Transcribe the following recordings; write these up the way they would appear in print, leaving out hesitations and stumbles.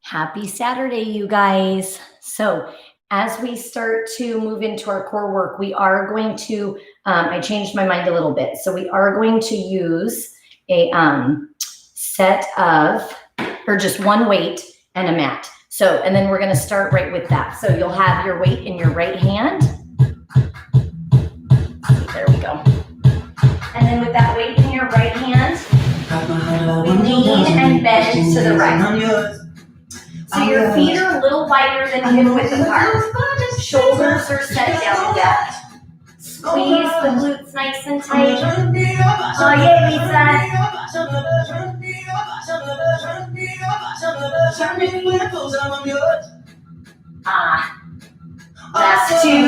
Happy Saturday, you guys. So, as we start to move into our core work, we are going to, I changed my mind a little bit. So, we are going to use a set of, or just one weight and a mat. So, and then we're going to start right with that. So, you'll have your weight in your right hand. There we go. And then with that weight in your right hand, we lean and bend to the right. So your feet are a little wider than hip width apart. Shoulders are set down depth. Squeeze the glutes nice and tight. Oh yeah, Lisa. Last two.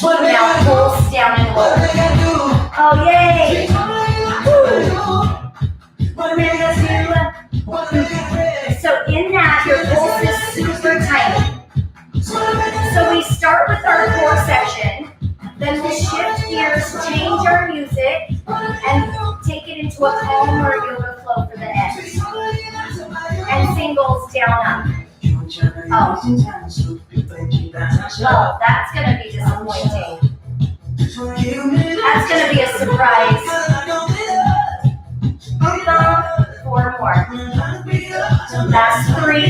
Now pulse down and lower. Oh yay. So in that, your pulse is super tiny. So we start with our core section, then we'll shift gears, change our music, and take it into a calmer yoga flow for the end. And singles down up. Oh, that's going to be disappointing. That's going to be a surprise. 4 more. Last 3,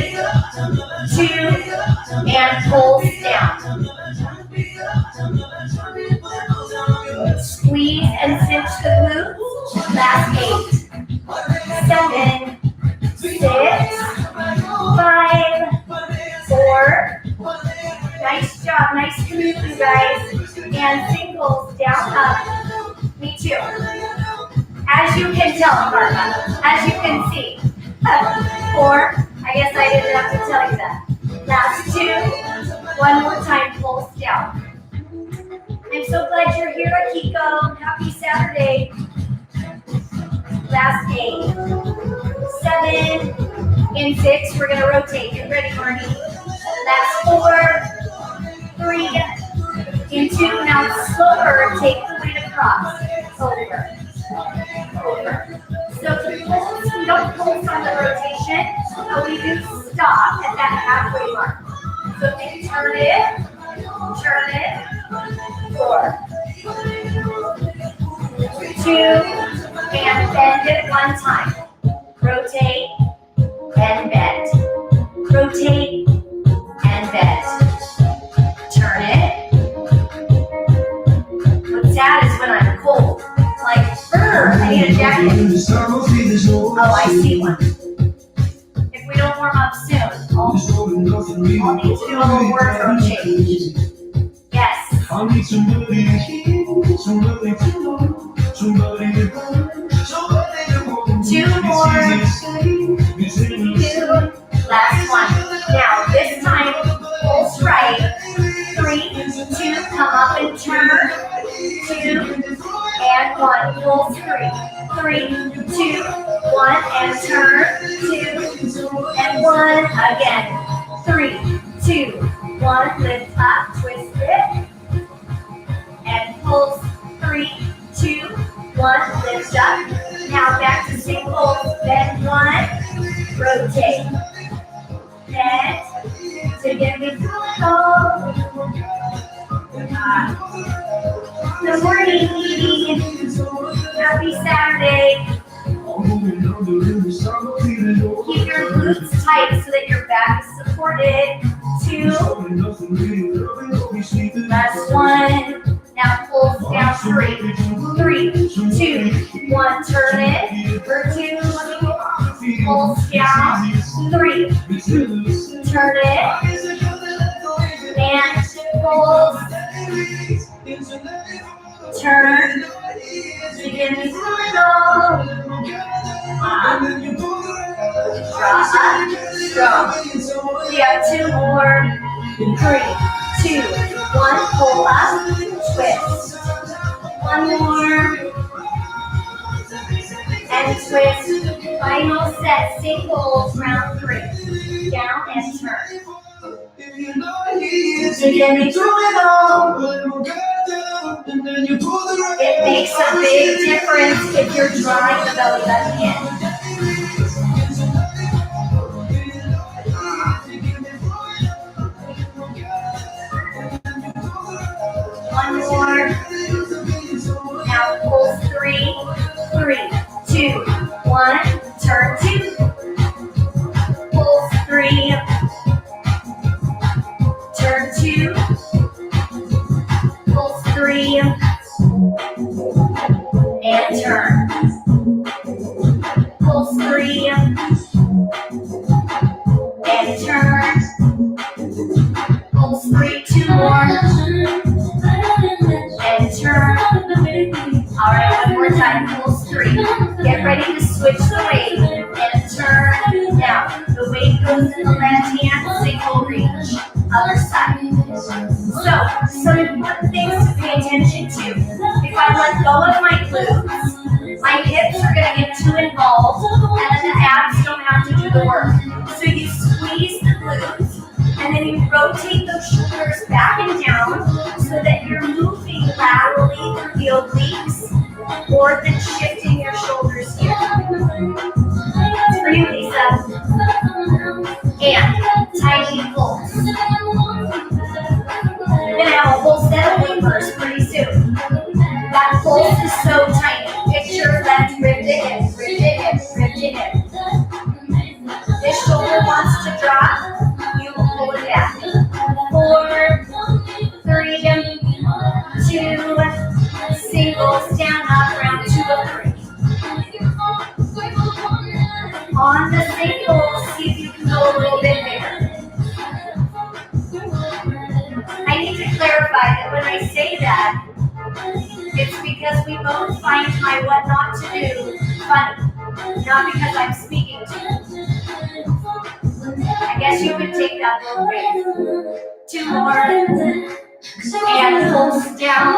2, and pulse down. Squeeze and cinch the glutes. Last 8, 7, 6, 5, 4. Nice job, nice commute, you guys. And singles down, up. Me too. As you can tell, Karma, as you can see. 4, I guess I didn't have to tell you that. Last 2, one more time, pulse down. I'm so glad you're here, Akiko. Happy Saturday. Last 8, 7, and 6, we're gonna rotate. Get ready, Marty. Last 4, 3, and 2. Now slower, take the weight across. Over. So to pulse, we don't pulse on the rotation, but we do stop at that halfway mark. So then turn it, 4, 2, and bend it 1 time. Rotate and bend. Rotate and bend. Turn it. What's sad is when I'm cold. Like, I need a jacket. Oh, I see one. If we don't warm up soon, I'll need to do a little wardrobe change. Yes. 2 more. 2. Last 1. Now, this time, pulse right. 3, 2, come up and turn. 2, and 1. Pulse 3, 2, 1, and turn. 2, and 1. Again. 3, 2, 1. Lift up, twist it, and pulse 3, 2, 1. Lift up. Now back to singles. Bend 1. Rotate. Bend. To get me through. Good morning, Edie. Happy Saturday. Keep your glutes tight so that your back is supported. 2. Last 1. Now pulse down 3, 2, 1. Turn it for 2. Pulse down 3. Turn it and pulse. Turn. Begin to drop. Strong. We have 2 more. 3, 2, 1. Pull up. Twist. 1 more. And twist. Final set. Singles. Round 3. Down and turn. Begin to it all. It makes a big difference if you're drawing the belly button in. 1, turn 2, pulse 3, turn 2, pulse 3, and turn, pulse 3, and turn, pulse 3, 2 more, and turn. All right, one more time, pulse 3. Get ready to switch the weight and turn. Now, the weight goes in the left hand, single reach, other side. So, some important things to pay attention to. If I let go of my glutes, my hips are going to get too involved, and then the abs don't have to do the work. So you squeeze the glutes, and then you rotate those shoulders back and down so that you're moving laterally through the obliques, or then shifting your shoulders here. It's for you, Lisa. And tiny pulse. You're going to have a whole set of bloopers pretty soon. That pulse is so tiny. Picture left rib to hip, rib to hip, rib to hip. This shoulder wants to drop, you pull it back. 4, 3, 2, singles, down, up, round 2 of 3. On the singles, see if you can go a little bit bigger. I need to clarify that when I say that, it's because we both find my what not to do funny, not because I'm speaking to you. I guess you could take that little break. 2 more, and pulse down.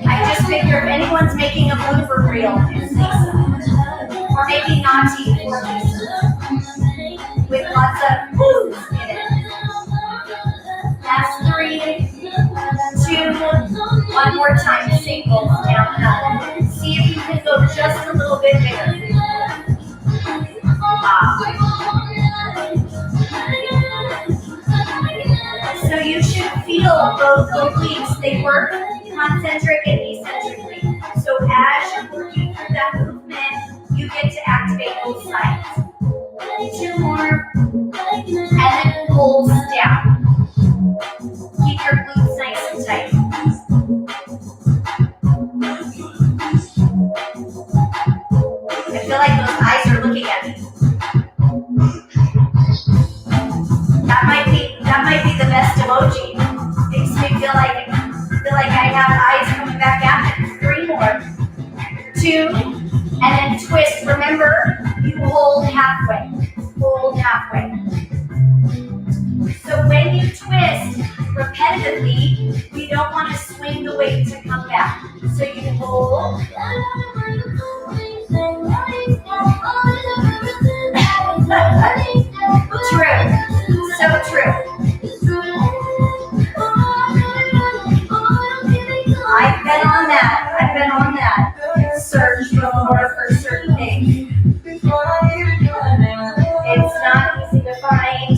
I just figure if anyone's making a blooper reel, it's Lisa. Or maybe Nati or Lisa. With lots of boos in it. That's 3, 2, one more time, singles, down and up. See if you can go just a little bit bigger. So you should feel both obliques. They work concentric and eccentrically. So as you're working through that movement, you get to activate both sides. 2 more, and then pulse down. Keep your glutes nice and tight. I feel like those eyes are looking at me. That might be the best emoji. Makes me feel like I have eyes coming back at me. 3 more. 2, and then twist. Remember, you hold halfway. Hold halfway. So when you twist repetitively, we don't want to swing the weight to come back. So you hold. True. So true. I've been on that. Search before for certain things. It's not easy to find.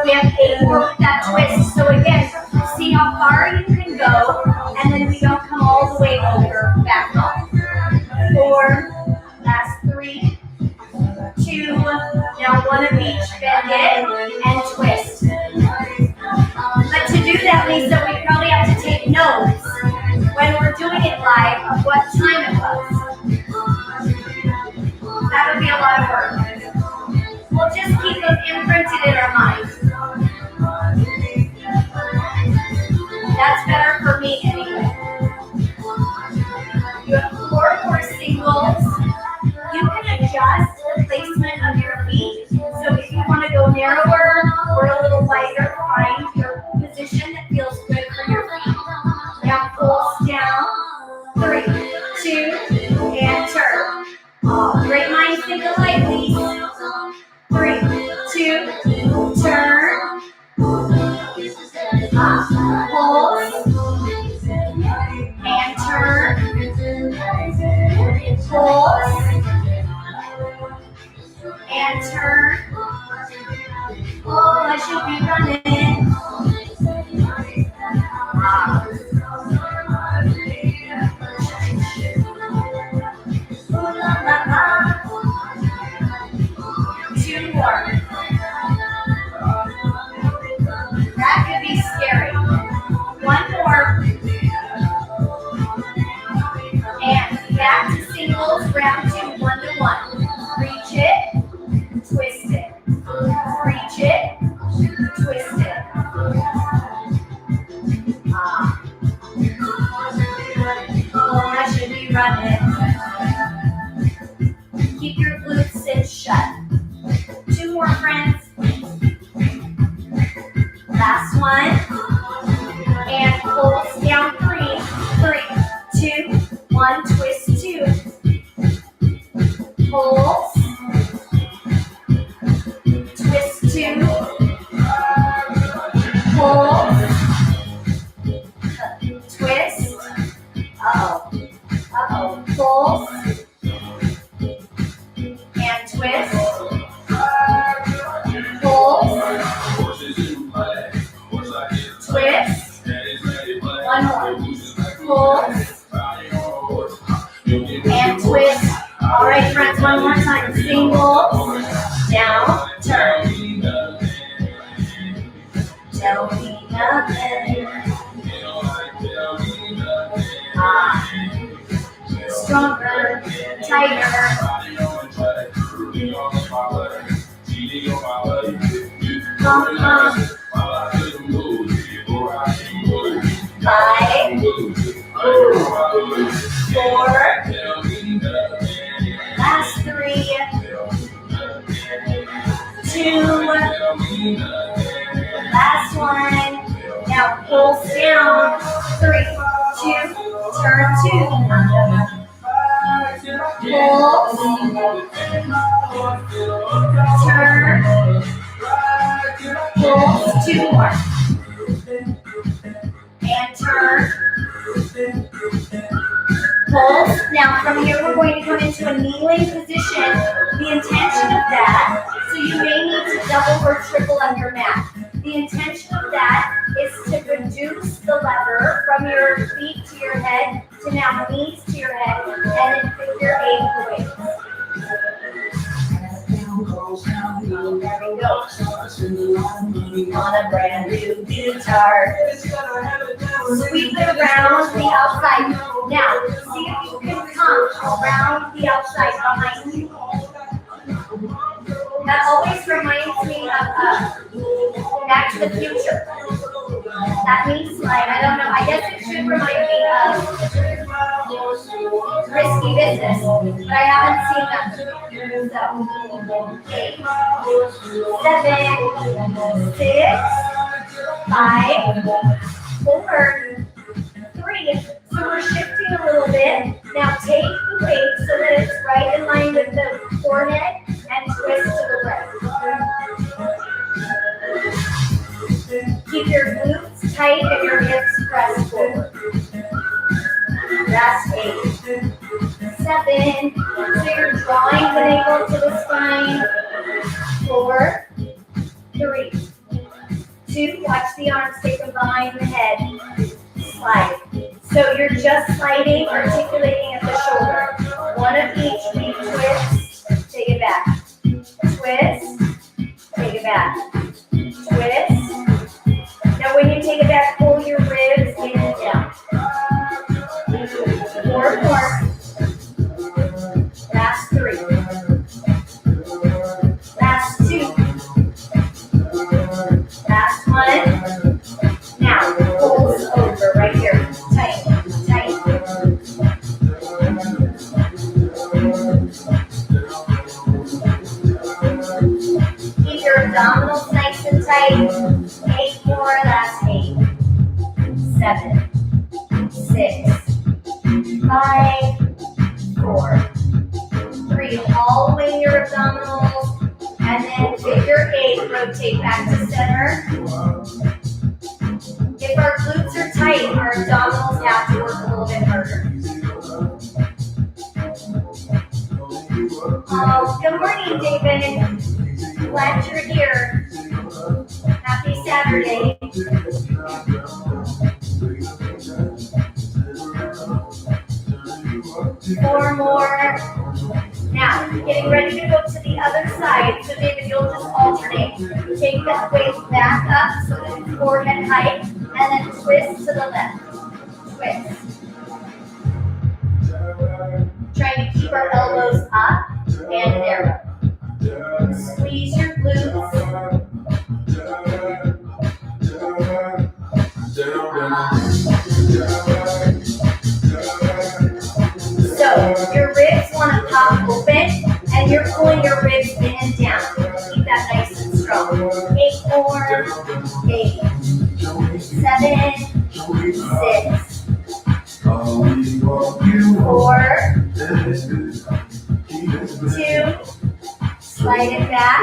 We have 8 more with that twist. So again, see how far you can go, and then we don't come all the way over, back off. 4, last 3, 2, now 1 of each, bend it, and twist. But to do that, Lisa, we probably have to take notes when we're doing it live of what time it was. That would be a lot of work. We'll just keep them imprinted in our minds. That's better for me anyway. You have 4 more singles. You can adjust the placement of your feet. So if you want to go narrower or a little wider, find your position that feels good for your feet. Now pulse down. 3, 2, and turn. Great minds think alike, please. 3, 2, turn. Pulse. And turn. Pulse. And turn. Oh, I should be running. round 2, 1 to 1. Reach it, twist it. Reach it, twist it. Oh, I should be running. Keep your glutes cinched shut. 2 more, friends. Last one. And pulse down 3, 3, 2, 1, twist 2. Pulse. Twist 2. Pulse. Twist. Uh-oh. Uh-oh. Pulse. And twist. Pulse. Twist. One more. Pulse. And twist. All right, friends, one more time. Single. Down. Turn. Tell me nothing. Stronger. Tighter. Come on. 5, 4, last 3, 2, last 1. Now pulse down. 3, 2, turn 2. Pulse. Turn. Pulse. 2 more. And turn. Pulse. Now from here we're going to come into a kneeling position. The intention of that, so you may need to double or triple on your mat. The intention of that is to reduce the lever from your feet to your head to now knees to your head and then figure 8 weights. There we go. On a brand new guitar. Sweep it around the outside. Now, see if you can come around the outside behind you. That always reminds me of Back to the Future. That means, like, I don't know, I guess it should remind me of Risky Business, but I haven't seen that. So, 8, 7, 6, 5, 4, 3. So we're shifting a little bit. Now take the weight so that it's right in line with the forehead and twist to the left. Keep your glutes tight and your hips pressed forward. Last 8, 7. So you're drawing the navel to the spine. 4, 3, 2. Watch the arms take them behind the head. Slide. So you're just sliding, articulating at the shoulder. One of each. We twist. Take it back. Twist. Take it back. Twist. Now when you take it back, pull your ribs in and down. 4 more. Last 3. Last 2. Last 1. Now pulse over right here. Tight, tight. Keep your abdominals nice and tight. 8 more, last 8. 7, 6, 5, 4, 3. All the way in your abdominals. And then figure 8, rotate back to center. If our glutes are tight, our abdominals have to work a little bit harder. Oh, good morning, David. Glad you're here. Happy Saturday. 4 more. Now, getting ready to go to the other side. So, David, you'll just alternate. Take the weight back up so that it's forehead height, and then twist to the left. Twist. Trying to keep our elbows up and there. Squeeze your glutes. So your ribs want to pop open and you're pulling your ribs in and down. Keep that nice and strong. 8 more. 8, 7, 6, 4, 2, slide it back,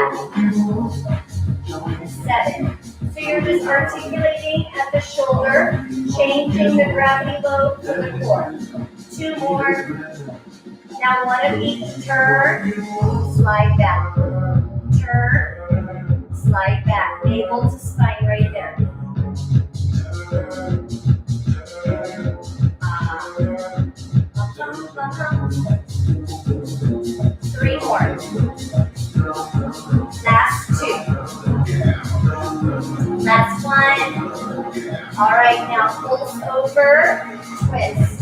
7. So you're just articulating at the shoulder, changing the gravity load to the core. 2 more. Now one of each. Turn, slide back. Turn, slide back. Navel to spine right there. 3 more. Last 2. Last 1. All right, now pulse over, twist.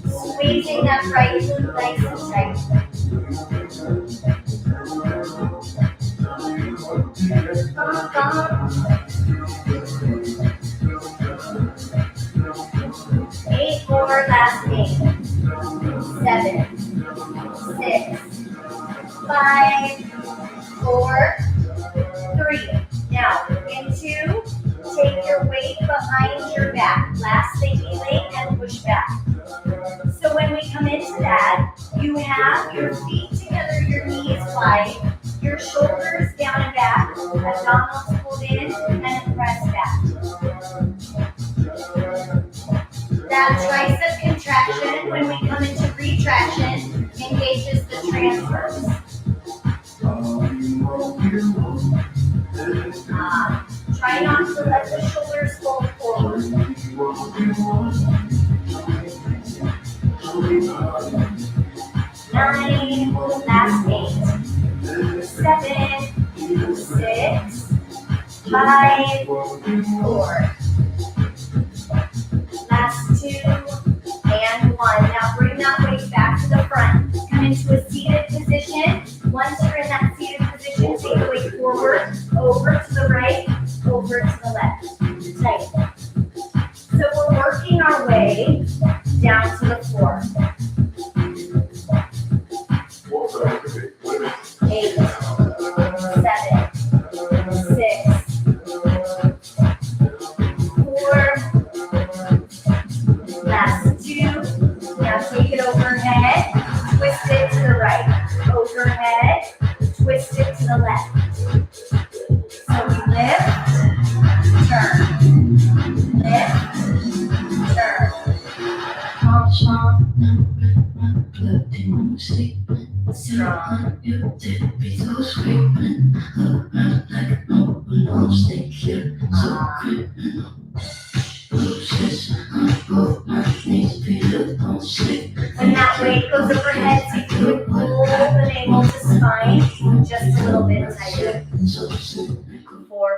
Squeezing that right glute nice and tight. 8 more, last 8. 7, 6, 5, 4, 3. Now, into, take your weight behind your back. Last thinking leg and push back. So when we come into that, you have your feet together, your knees wide, your shoulders down and back, abdominals pulled in, and press back. That tricep contraction, when we come into retraction, engages the transverse. Try not to let the shoulders fold forward. 9, last 8, 7, 6, 5, 4. Last 2, and 1. Now bring that weight back to the front. Come into a seated position. Once you're in that seated position, take the weight forward, over to the right, over to the left. Tight. So we're working our way down to the floor. 8, 7, 6, 4. Last 2. Now take it overhead, twist it to the right. Overhead, twist it to the left. So we lift, turn, lift, turn. Strong. When that weight goes overhead, so you can pull the navel to spine just a little bit tighter. 4 more.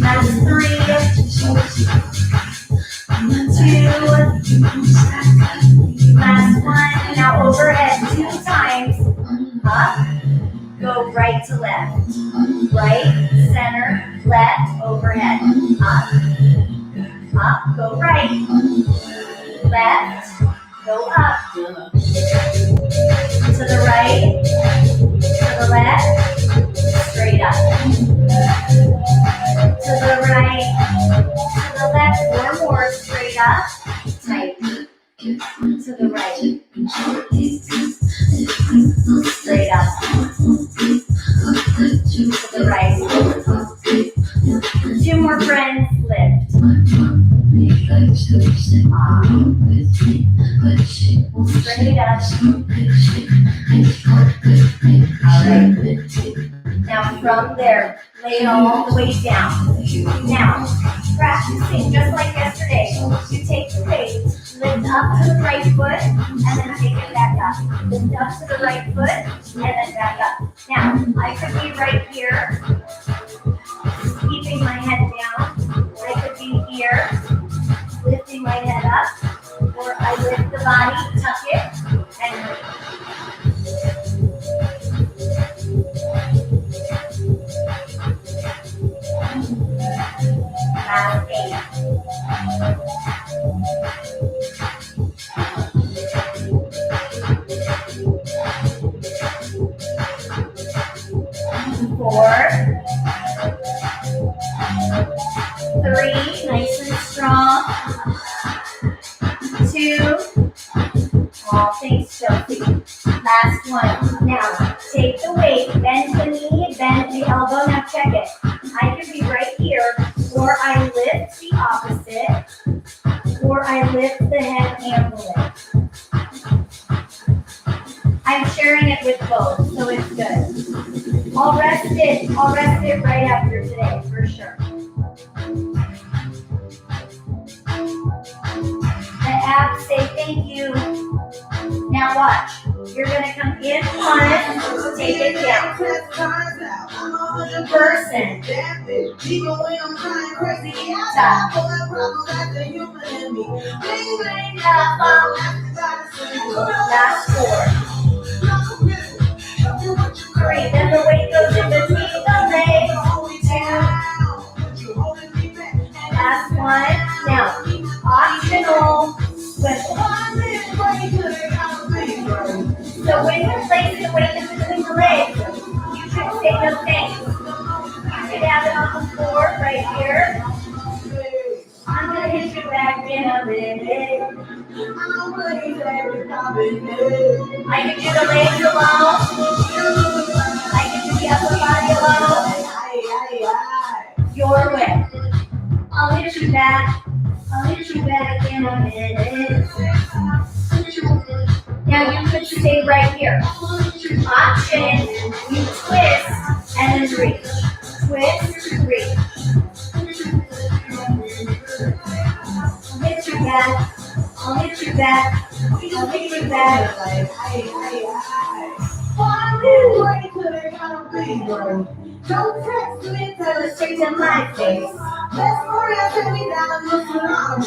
That's 3, 2, last 1. Now overhead 2 times. Up, go right to left. Right, center, left, overhead. Up, up, go right. Left, go up. To the right, to the left, straight up. To the right, to the left, 4 more, straight up, tight. To the right, straight up. To the right. 2 more friends, lift. Straight up. All right. Now from there, lay it all the way down. Now, practicing just like yesterday. You take the weight, lift up to the right foot, and then take it back up. Lift up to the right foot, and then back up. Now, I could be right here, keeping my head down. I could be here, lifting my head up, or I lift the body, tuck it, and breathe. Last 8. 4, 3, nice and strong. 2, all things Chelsea. Last one. Now, take the weight, bend the knee, bend the elbow. Now check it. I could be right here, or I lift the opposite, or I lift the head and the leg. I'm sharing it with both, so it's good. I'll rest it right after today, for sure. The abs say thank you. Now watch. You're going to come in one, take it down. Person. Top. Last 4. 3, then the weight goes in between the legs. 2. Last 1. Now, optional swivel. So when you place the weight in between the legs, you should say no thanks. You should have it on the floor right here. I'm going to hit you back in a minute. I can do the legs alone. I can do the upper body alone. Your way. I'll hit you back. In a minute. Now you could stay right here. Option, you twist and then reach. Twist, reach. I'll hit you back. Don't text me, tell us straight to my face. Let's hurry up and we down and look around.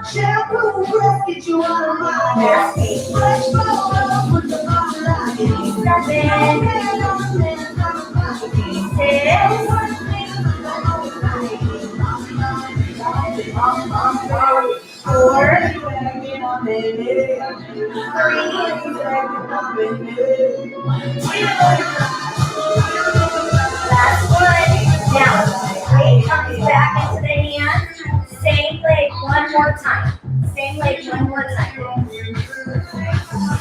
Shampoo, breath, get you out of my hair. Let's go up with the bottle out. 4, 3, 2. Last one. Now, weight comes back into the hand. Same leg one more time.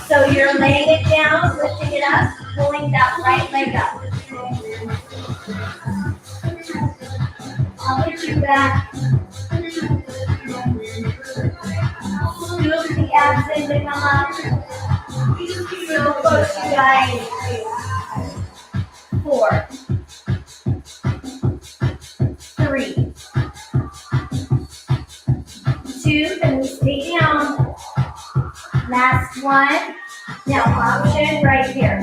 So you're laying it down, lifting it up, pulling that right leg up. I'll hit you back. Scoop the abs in to come up. So close, you guys. 4, 3, 2, then we stay down. Last one. Now option right here.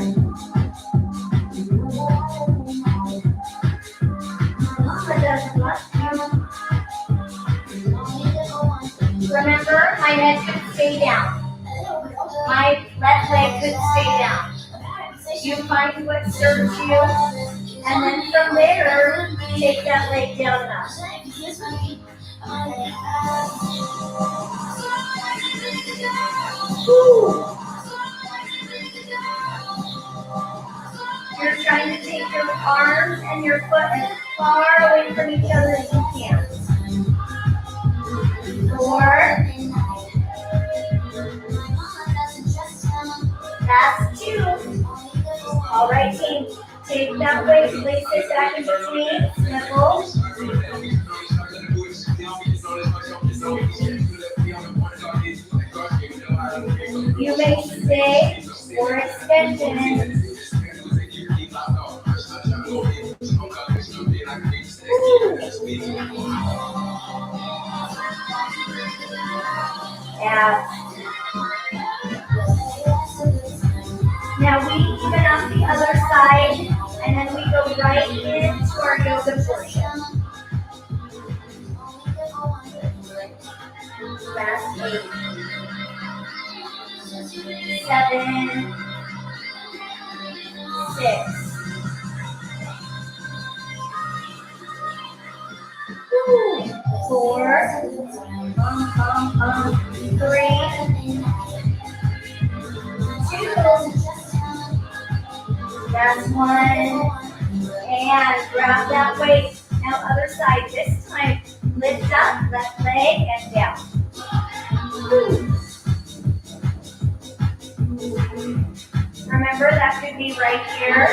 Remember, my head could stay down. My left leg could stay down. You find what serves you, and then from there, take that leg down now. You're trying to take your arms and your foot as far away from each other as you can. 4. That's 2. All right, team. Take that weight, place it back in between. Sniffle. You may stay or extension. Yeah. Now we even up the other side, and then we go right into our yoga portion. 8, 7, 6. Woo. 4, 3, 2. Last one. And grab that weight. Now other side. This time, lift up, left leg, and down. Woo. Remember, that could be right here.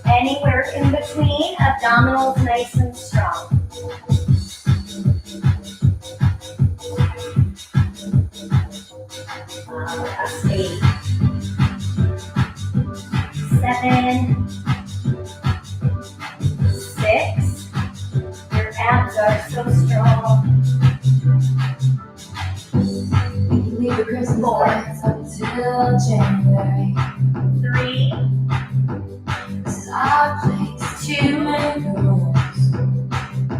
Anywhere in between, abdominals nice and strong. Last 8, 7, 6. Your abs are so strong. 4, 3, 2.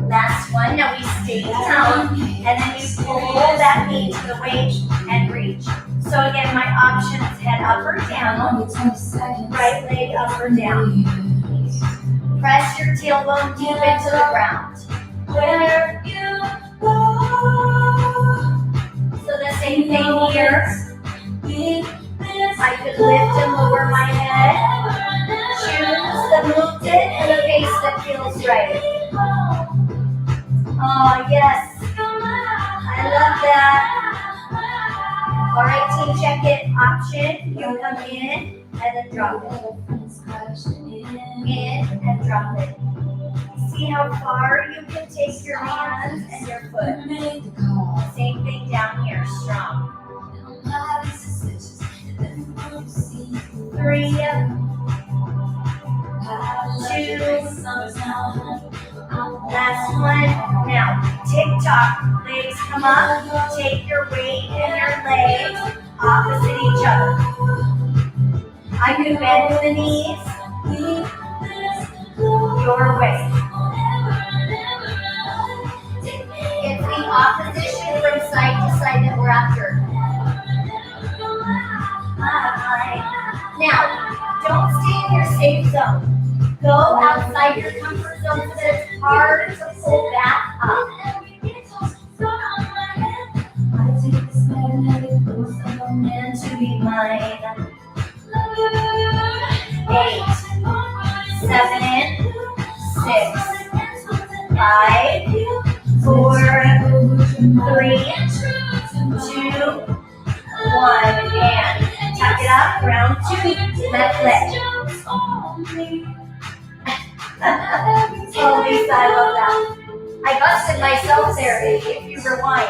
Last one. Now we stay down, and then you pull that knee to the waist and reach. So again, my options: head up or down, right leg up or down. Press your tailbone deep into the ground. Where you go. So the same thing here. I could lift and lower my head. Choose the movement and the pace that feels right. Oh, yes. I love that. All right, team, check it. Option, you come in and then drop it. In and drop it. See how far you can take your hands and your foot. Same thing down here, strong. 3, 2. Last one. Now, tick-tock. Legs come up. Take your weight and your legs opposite each other. I can bend the knees your way. It's the opposition from side to side that we're after. Now, don't stay in your safe zone. Go outside your comfort zone so that it's hard to pull back up. And to be mine. 8, 7, 6, 5, 4, 3, 2, 1. And tuck it up. Round 2. Left leg. Oh, Lisa, I love that. I busted myself there if you rewind.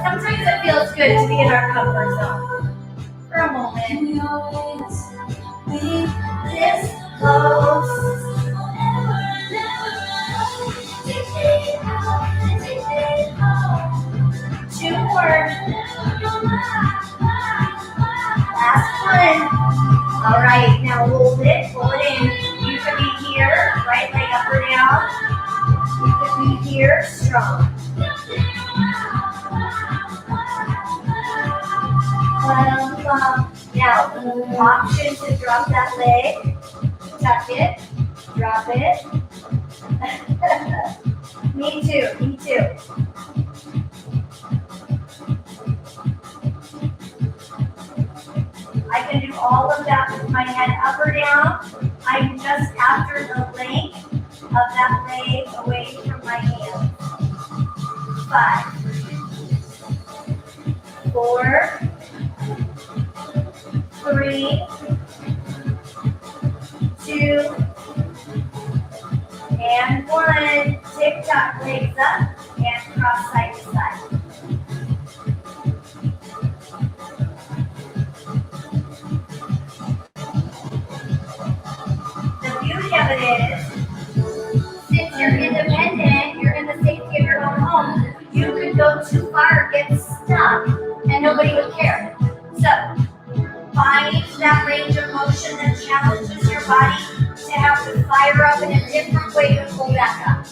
Sometimes it feels good to be in our comfort zone. For a moment. This close. 2 more. Last one. All right, now hold it, pull it in. You could be here, right leg up or down. You could be here, strong. Now, option to drop that leg, tuck it, drop it. Me too, me too. I can do all of that with my head up or down. I'm just after the length of that leg away from my hand. 5, 4, 3, 2, and 1. Tick-tock, legs up and cross side to side. Of it is, since you're independent, you're in the safety of your own home, you could go too far, get stuck, and nobody would care. So, find that range of motion that challenges your body to have to fire up in a different way to pull back up.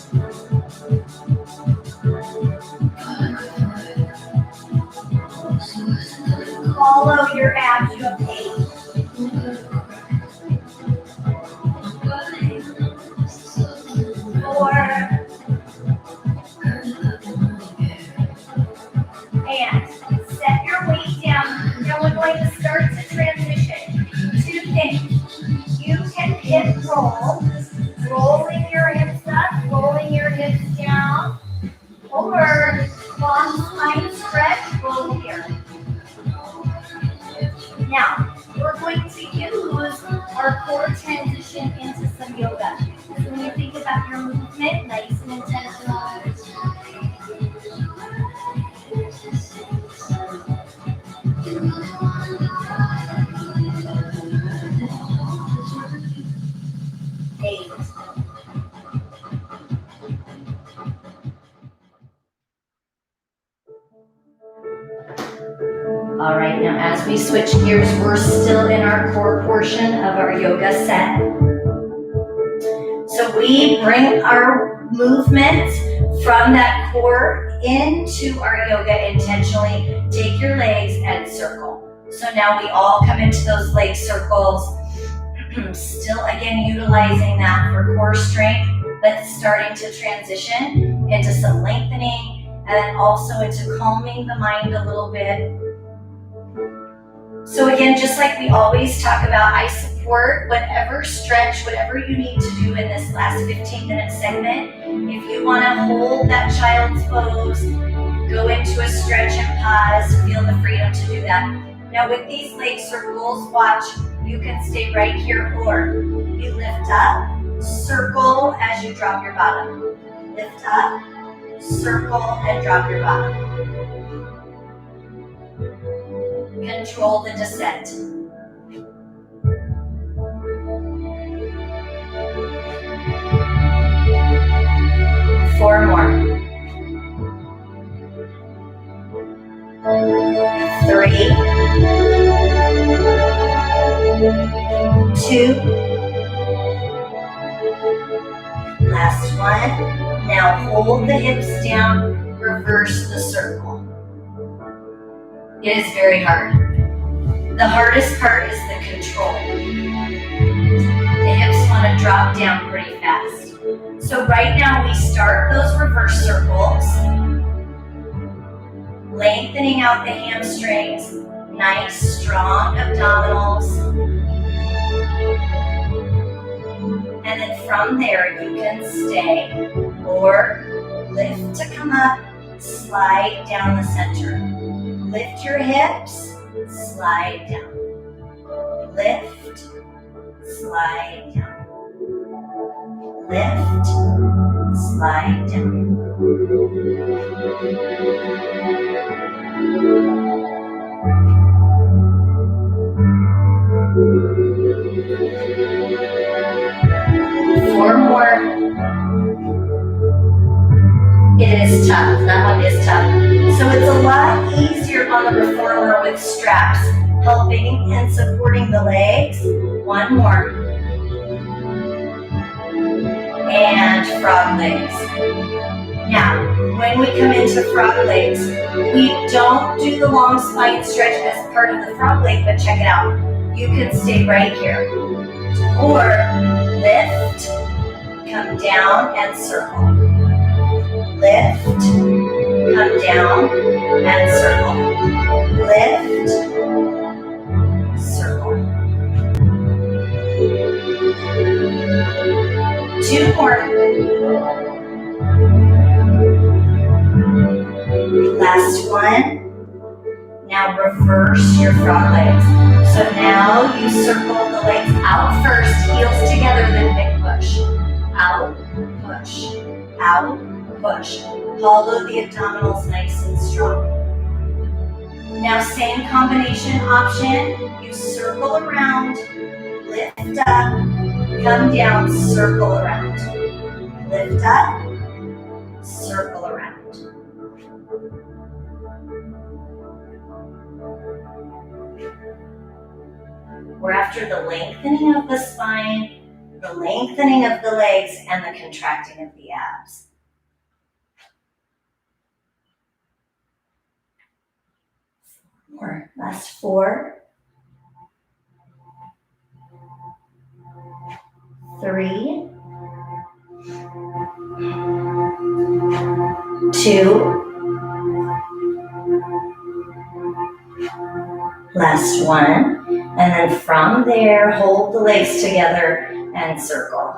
have your movement nice and intentional. 8. All right, now as we switch gears, we're still in our core portion of our yoga set. So we bring our movement from that core into our yoga intentionally. Take your legs and circle. So now we all come into those leg circles, still again utilizing that for core strength, but starting to transition into some lengthening and then also into calming the mind a little bit. So again, just like we always talk about, I support whatever stretch, whatever you need to do in this last 15-minute segment. If you want to hold that child's pose, go into a stretch and pause, feel the freedom to do that. Now with these leg circles, watch, you can stay right here or you lift up, circle as you drop your bottom. Lift up, circle and drop your bottom. Control the descent. 4 more. 3, 2. Last one. Now hold the hips down, reverse the circle. It is very hard. The hardest part is the control. The hips want to drop down pretty fast. So right now we start those reverse circles, lengthening out the hamstrings, nice strong abdominals. And then from there you can stay or lift to come up, slide down the center. Lift your hips, slide down. Lift, slide down. Lift, slide down. Four more. It is tough. That one is tough. So it's a lot easier on the reformer with straps, helping and supporting the legs. One more. And frog legs. Now, when we come into frog legs, we don't do the long spine stretch as part of the frog leg, but check it out. You can stay right here. Or lift, come down and circle. Lift, come down and circle. Lift, circle. 2 more. Last one. Now reverse your frog legs. So now you circle the legs out first, heels together, then big push. Out, push, out, push. Hollow the abdominals nice and strong. Now same combination option. You circle around, lift up, come down, circle around. Lift up, circle around. We're after the lengthening of the spine, the lengthening of the legs, and the contracting of the abs. More. Last 4. 3, 2. Last one. And then from there, hold the legs together and circle.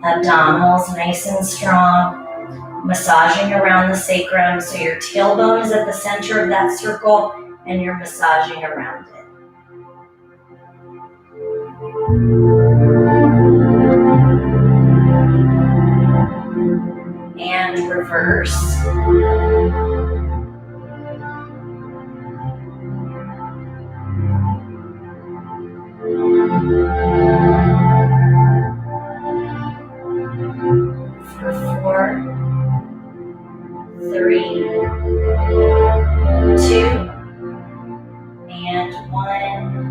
Abdominals nice and strong, massaging around the sacrum, so your tailbone is at the center of that circle and you're massaging around it. And reverse. For 4, 3, 2, and 1.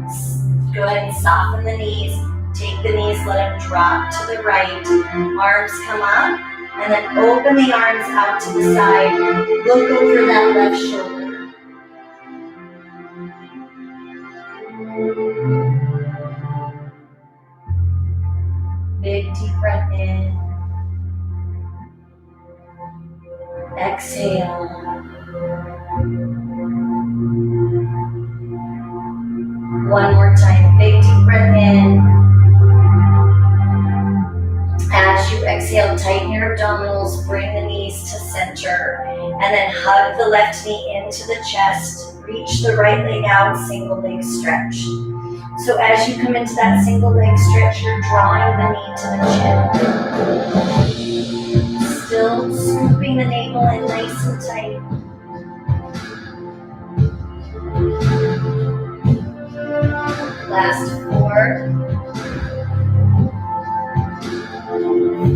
Go ahead and soften the knees. Take the knees, let them drop to the right. Arms come up, and then open the arms out to the side. Look over that left shoulder. Big deep breath in. Exhale. One more time. Big deep breath in. As you exhale, tighten your abdominals, bring the knees to center, and then hug the left knee into the chest. Reach the right leg out, single leg stretch. So as you come into that single leg stretch, you're drawing the knee to the chin. Still scooping the navel in nice and tight. Last 4,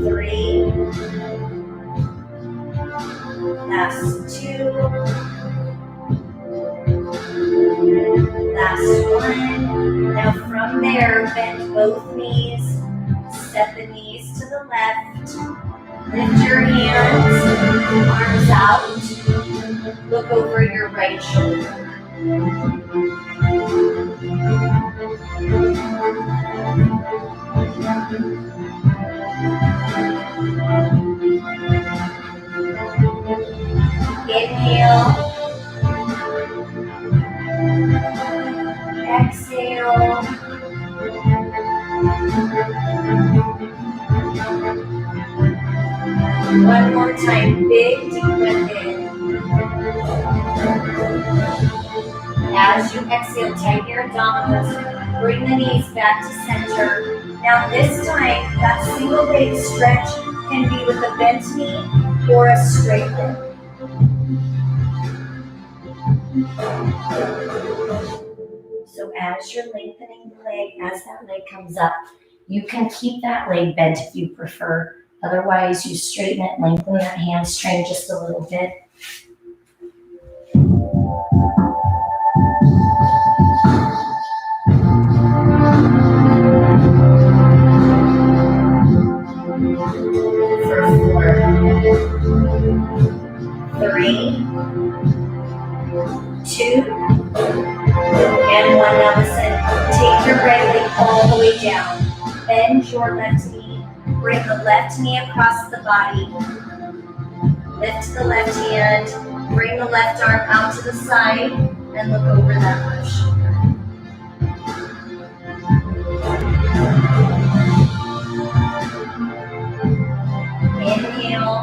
3, last 2, last 1. Now from there, bend both knees, step the knees to the left, lift your hands, arms out, look over your right shoulder. Inhale, exhale, one more time, big deep breath in. As you exhale, tighten your abdominals, bring the knees back to center. Now this time, that single leg stretch can be with a bent knee or a straight leg. So as you're lengthening the leg, as that leg comes up, you can keep that leg bent if you prefer. Otherwise, you straighten it, lengthen that hamstring just a little bit. For 4, 3, 2, and 1. Now listen, take your right leg all the way down. Bend your left knee. Bring the left knee across the body. Lift the left hand. Bring the left arm out to the side and look over that left shoulder. Inhale.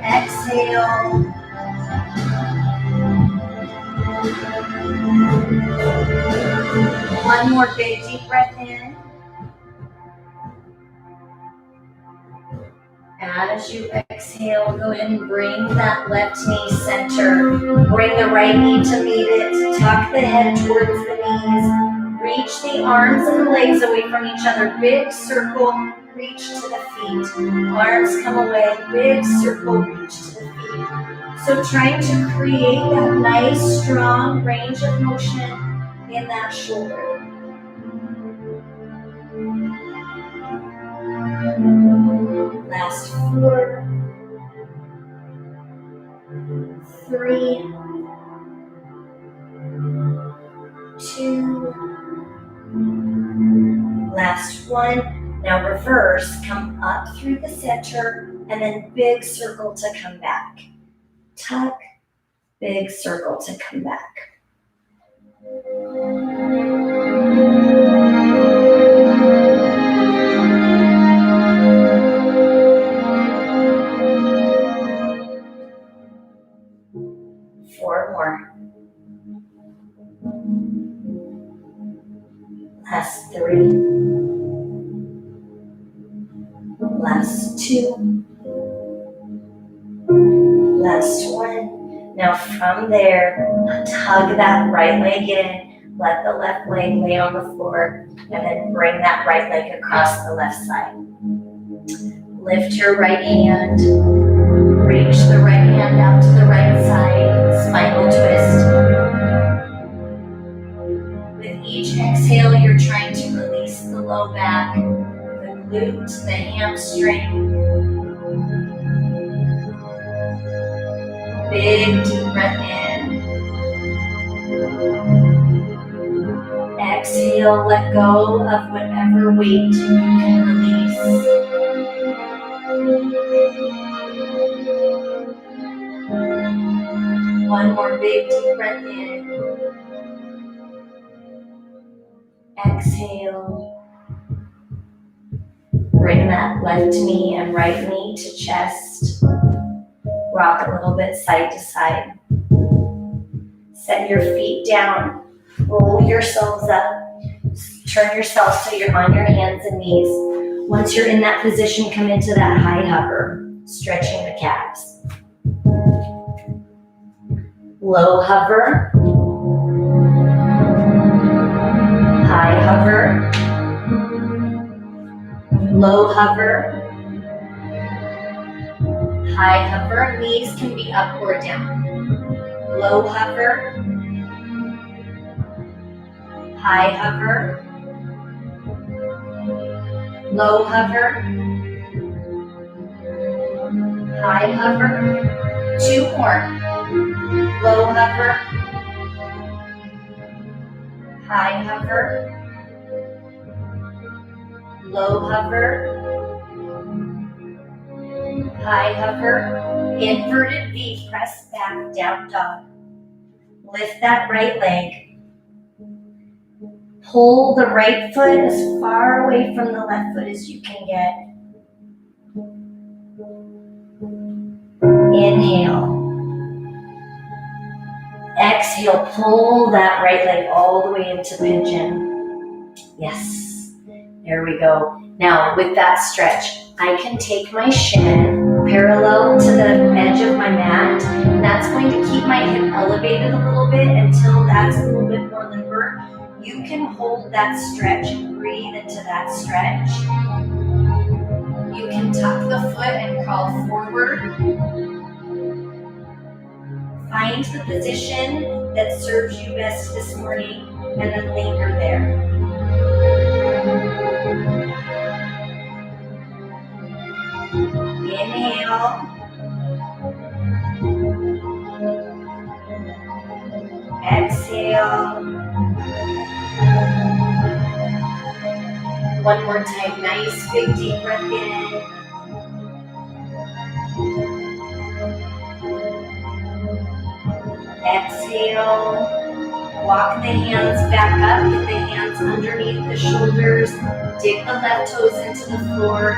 Exhale. One more big deep breath in. As you exhale, go ahead and bring that left knee center. Bring the right knee to meet it. Tuck the head towards the knees. Reach the arms and the legs away from each other. Big circle, reach to the feet. Arms come away. Big circle, reach to the feet. So trying to create that nice, strong range of motion in that shoulder. Last 4, 3, 2, last 1. Now reverse, come up through the center, and then big circle to come back. Tuck, big circle to come back. Four more. Last 3. Last 2. Last 1. Now from there, tug that right leg in, let the left leg lay on the floor, and then bring that right leg across the left side. Lift your right hand, reach the right hand out to the right side, spinal twist. With each exhale, you're trying to release the low back, the glute, the hamstring. Big deep breath in. Exhale, let go of whatever weight you can release. One more big deep breath in. Exhale. Bring that left knee and right knee to chest. Rock a little bit side to side. Set your feet down. Roll yourselves up. Turn yourself so you're on your hands and knees. Once you're in that position, come into that high hover, stretching the calves. Low hover. High hover. Low hover. High hover. Knees can be up or down. Low hover. High hover. Low hover. High hover. 2 more. Low hover. High hover. Low hover. High hover. Inverted V, press back, down dog. Lift that right leg. Pull the right foot as far away from the left foot as you can get. Inhale. Exhale, pull that right leg all the way into pigeon. Yes, there we go. Now with that stretch, I can take my shin parallel to the edge of my mat, and that's going to keep my hip elevated a little bit until that's a little bit more limber. You can hold that stretch and breathe into that stretch. You can tuck the foot and crawl forward. Find the position that serves you best this morning and then linger there. Inhale. Exhale. One more time, nice big deep breath in. Exhale. Walk the hands back up, get the hands underneath the shoulders, dig the left toes into the floor,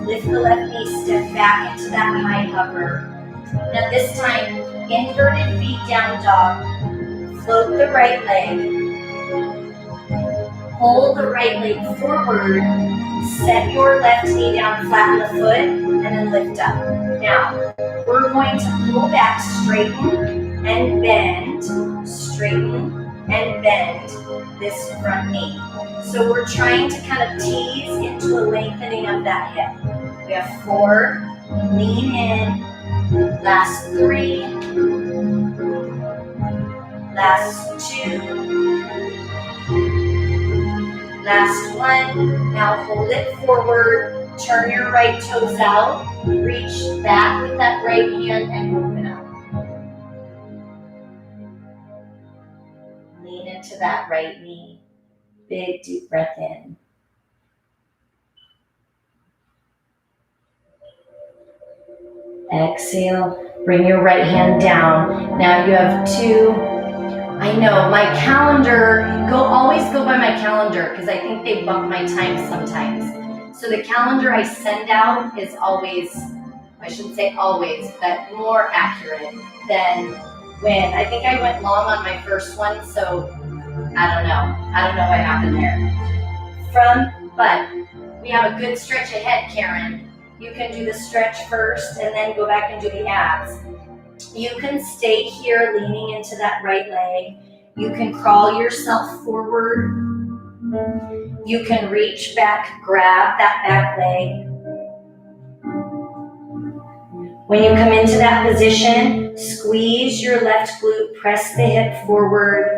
lift the left knee, step back into that high hover. Now this time, inverted V, down dog. Float the right leg. Pull the right leg forward. Set your left knee down, flatten the foot, and then lift up. Now, we're going to pull back, straighten and bend, straighten and bend this front knee. So we're trying to kind of tease into a lengthening of that hip. We have 4, lean in, last 3, last 2, last 1. Now hold it forward, turn your right toes out, reach back with that right hand and open up. Lean into that right knee. Big deep breath in. Exhale, bring your right hand down. Now you have 2. I know, my calendar, always go by my calendar because I think they bump my time sometimes. So the calendar I send out is always, I shouldn't say always, but more accurate than when, I think I went long on my first one, so I don't know what happened there. But we have a good stretch ahead, Karen. You can do the stretch first and then go back and do the abs. You can stay here leaning into that right leg. You can crawl yourself forward. You can reach back, grab that back leg. When you come into that position, squeeze your left glute, press the hip forward.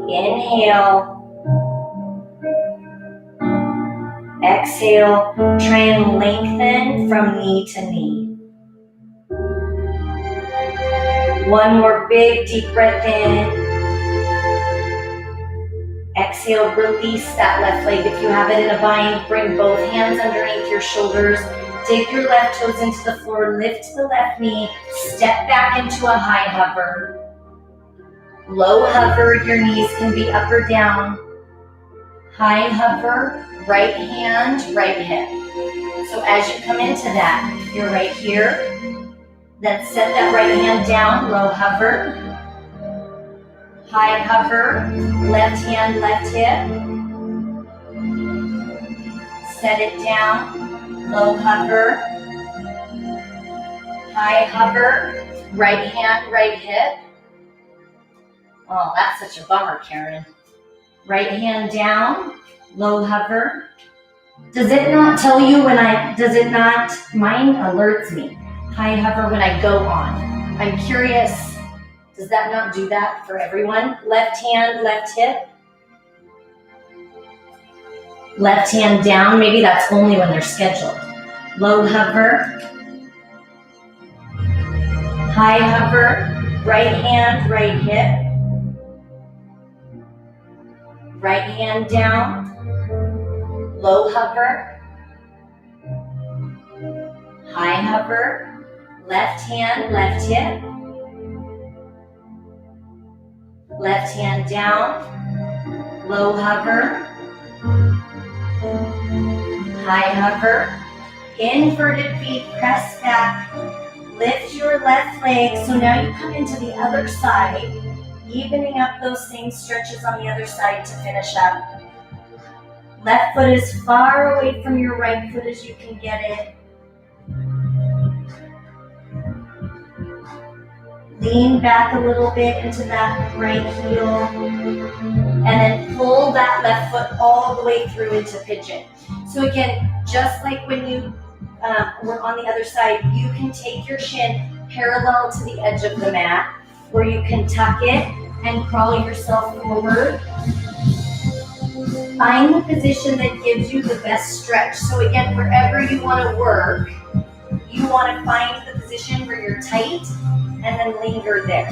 Inhale. Exhale. Try and lengthen from knee to knee. One more big deep breath in. Exhale, release that left leg. If you have it in a bind, bring both hands underneath your shoulders. Dig your left toes into the floor. Lift the left knee. Step back into a high hover. Low hover, your knees can be up or down. High hover, right hand, right hip. So as you come into that, you're right here. Then set that right hand down, low hover. High hover, left hand, left hip. Set it down, low hover. High hover, right hand, right hip. Oh, that's such a bummer, Karen. Right hand down, low hover. Does it not tell you mine alerts me. High hover when I go on. I'm curious, does that not do that for everyone? Left hand, left hip. Left hand down, maybe that's only when they're scheduled. Low hover. High hover, right hand, right hip. Right hand down, low hover, high hover, left hand, left hip, left hand down, low hover, high hover, inverted V, press back, lift your left leg, so now you come into the other side, evening up those same stretches on the other side to finish up. Left foot as far away from your right foot as you can get it. Lean back a little bit into that right heel. And then pull that left foot all the way through into pigeon. So again, just like when you were on the other side, you can take your shin parallel to the edge of the mat, or you can tuck it and crawl yourself forward. Find the position that gives you the best stretch. So again, wherever you want to work, you want to find the position where you're tight and then linger there.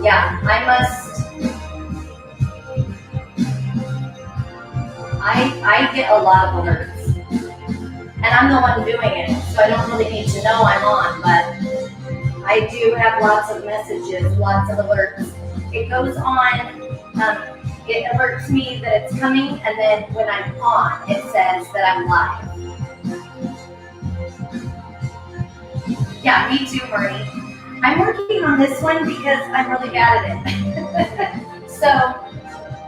Yeah, I get a lot of alerts. And I'm the one doing it, so I don't really need to know I'm on, but I do have lots of messages, lots of alerts. It goes on, it alerts me that it's coming, and then when I'm on, it says that I'm live. Yeah, me too, Marie. I'm working on this one because I'm really bad at it. So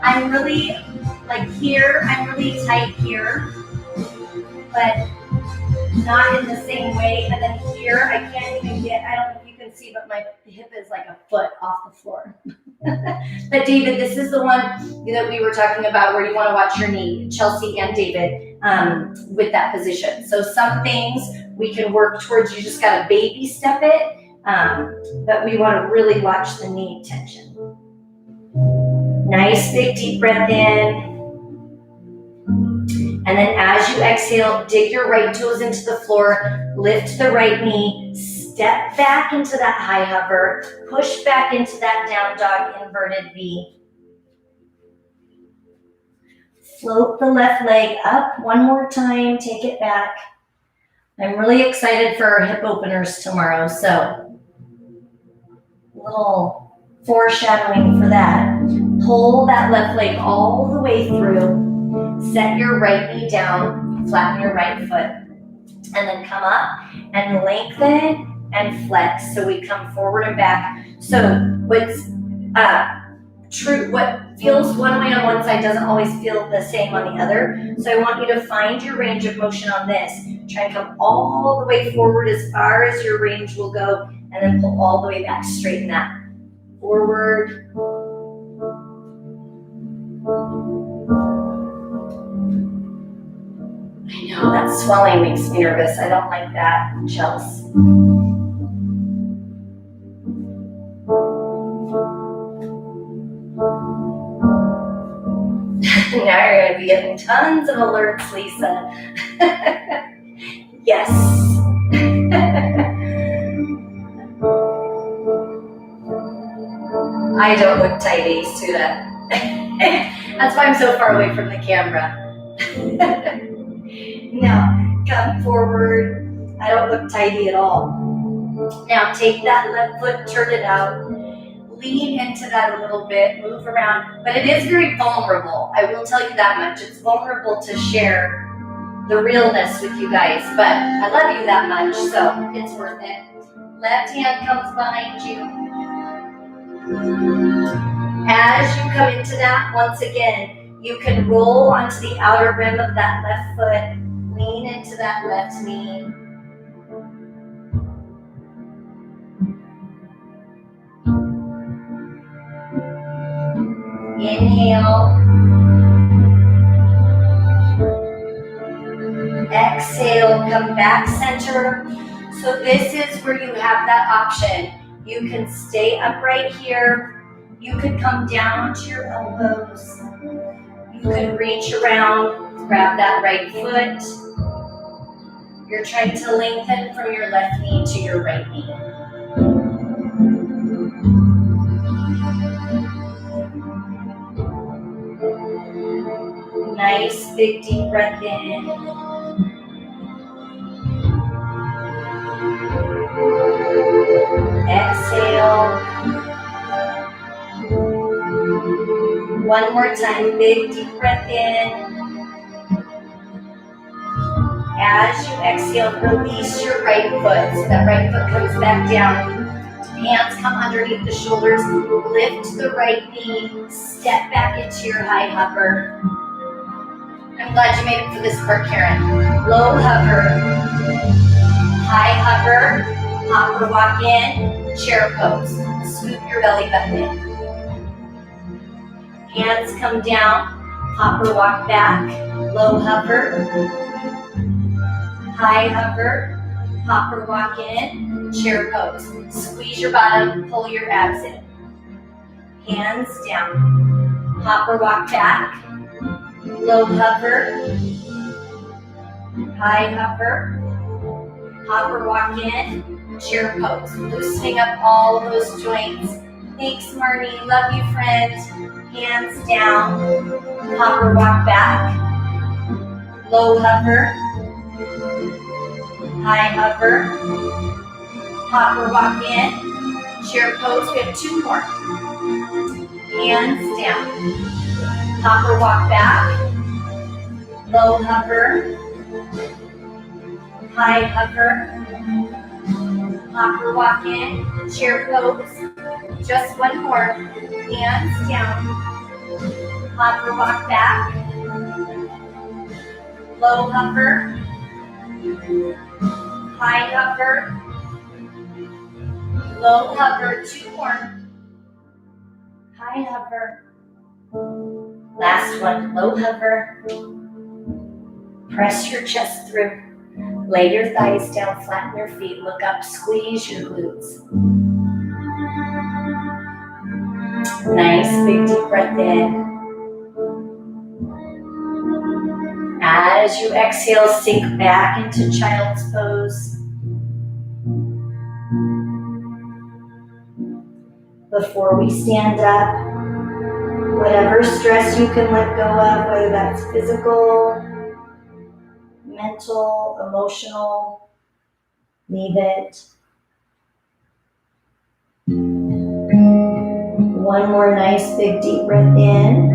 I'm really, like here, I'm really tight here, but not in the same way. And then here, I can't even get, I don't know if you can see, but my hip is like a foot off the floor. But David, this is the one that we were talking about where you want to watch your knee, Chelsea and David, with that position. So some things we can work towards, you just got to baby step it, but we want to really watch the knee tension. Nice big deep breath in. And then as you exhale, dig your right toes into the floor, lift the right knee, step back into that high hover, push back into that down dog inverted V. Float the left leg up one more time, take it back. I'm really excited for our hip openers tomorrow, so a little foreshadowing for that. Pull that left leg all the way through. Set your right knee down, flatten your right foot, and then come up and lengthen and flex. So we come forward and back. So what's true, what feels one way on one side doesn't always feel the same on the other. So I want you to find your range of motion on this. Try and come all the way forward as far as your range will go, and then pull all the way back. Straighten that. Forward. I know, that swelling makes me nervous. I don't like that. I'm jealous. Now you're going to be getting tons of alerts, Lisa. Yes. I don't look tidy, Suda. That's why I'm so far away from the camera. Now, come forward. I don't look tidy at all. Now, take that left foot, turn it out. Lean into that a little bit, move around. But it is very vulnerable. I will tell you that much. It's vulnerable to share the realness with you guys. But I love you that much, so it's worth it. Left hand comes behind you. As you come into that, once again, you can roll onto the outer rim of that left foot. Lean into that left knee. Inhale. Exhale, come back center. So this is where you have that option. You can stay upright here. You could come down to your elbows. You could reach around, grab that right foot. You're trying to lengthen from your left knee to your right knee. Nice, big, deep breath in. Exhale. One more time, big, deep breath in. As you exhale, release your right foot. So that right foot comes back down. Hands come underneath the shoulders. Lift the right knee. Step back into your high hover. I'm glad you made it for this part, Karen. Low hover. High hover. Hopper walk in. Chair pose. Scoop your belly button in. Hands come down. Hopper walk back. Low hover. High hover. Hopper walk in. Chair pose. Squeeze your bottom. Pull your abs in. Hands down. Hopper walk back. Low hover. High hover. Hopper walk in. Chair pose. Loosening up all of those joints. Thanks, Marnie. Love you, friend. Hands down. Hopper walk back. Low hover. High hover. Hopper walk in. Chair pose. We have two more. Hands down. Hopper walk back. Low hover. High hover. Hopper walk in. Chair pose. Just one more. Hands down. Hopper walk back. Low hover. High hover. Low hover. Two more. High hover. Last one. Low hover. Press your chest through. Lay your thighs down, flatten your feet, look up, squeeze your glutes. Nice, big deep breath in. As you exhale, sink back into child's pose. Before we stand up, whatever stress you can let go of, whether that's physical, mental, emotional, leave it. One more nice big deep breath in.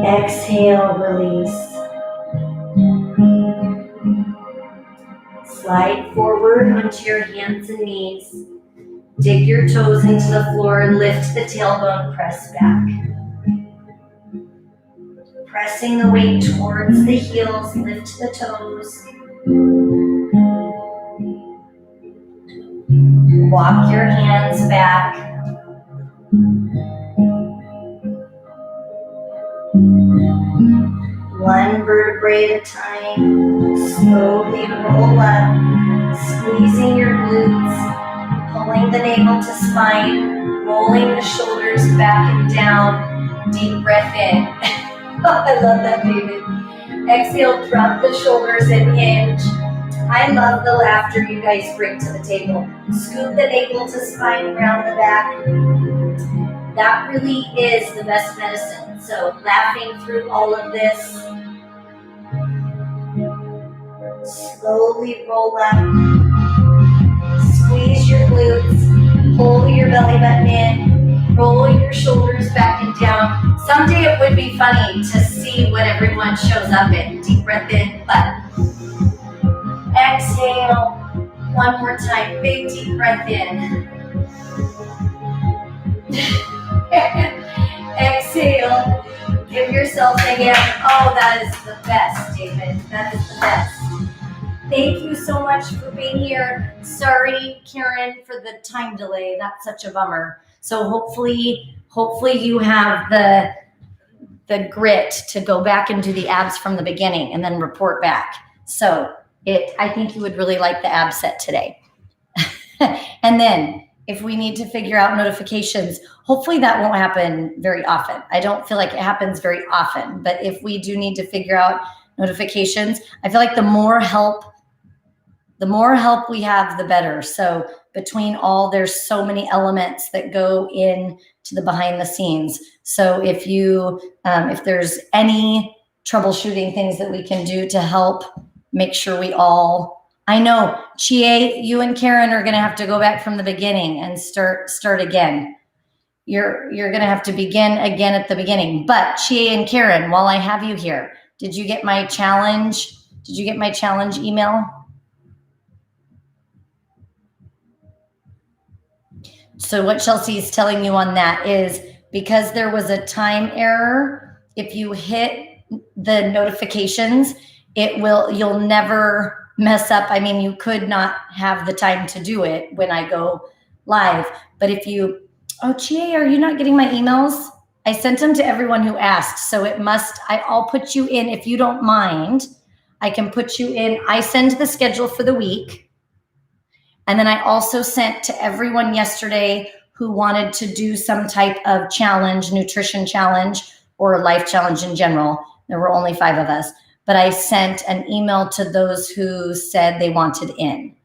Exhale, release. Slide forward onto your hands and knees. Dig your toes into the floor, lift the tailbone, press back. Pressing the weight towards the heels, lift the toes. Walk your hands back. One vertebrae at a time. Slowly roll up, squeezing your glutes, pulling the navel to spine, rolling the shoulders back and down. Deep breath in. I love that, David. Exhale, drop the shoulders and hinge. I love the laughter you guys bring to the table. Scoop the navel to spine around the back. That really is the best medicine. So laughing through all of this. Slowly roll up. Squeeze your glutes. Pull your belly button in. Roll your shoulders back and down. Someday it would be funny to see what everyone shows up in. Deep breath in, but exhale. One more time. Big deep breath in. Exhale. Give yourself a hand. Oh, that is the best, David. That is the best. Thank you so much for being here. Sorry, Karen, for the time delay. That's such a bummer. So hopefully you have the grit to go back and do the abs from the beginning and then report back. So I think you would really like the ab set today. And then if we need to figure out notifications, hopefully that won't happen very often. I don't feel like it happens very often, but if we do need to figure out notifications, I feel like the more help we have, the better. So between all, there's so many elements that go in to the behind the scenes. So if there's any troubleshooting things that we can do to help make sure I know, Chie, you and Karen are going to have to go back from the beginning and start again. You're going to have to begin again at the beginning. But Chie and Karen, while I have you here, did you get my challenge? Did you get my challenge email? So what Chelsea is telling you on that is because there was a time error, if you hit the notifications, you'll never mess up. I mean, you could not have the time to do it when I go live. But Chie, are you not getting my emails? I sent them to everyone who asked. So I'll put you in, if you don't mind, I can put you in. I send the schedule for the week. And then I also sent to everyone yesterday who wanted to do some type of challenge, nutrition challenge, or life challenge in general. There were only 5 of us. But I sent an email to those who said they wanted in.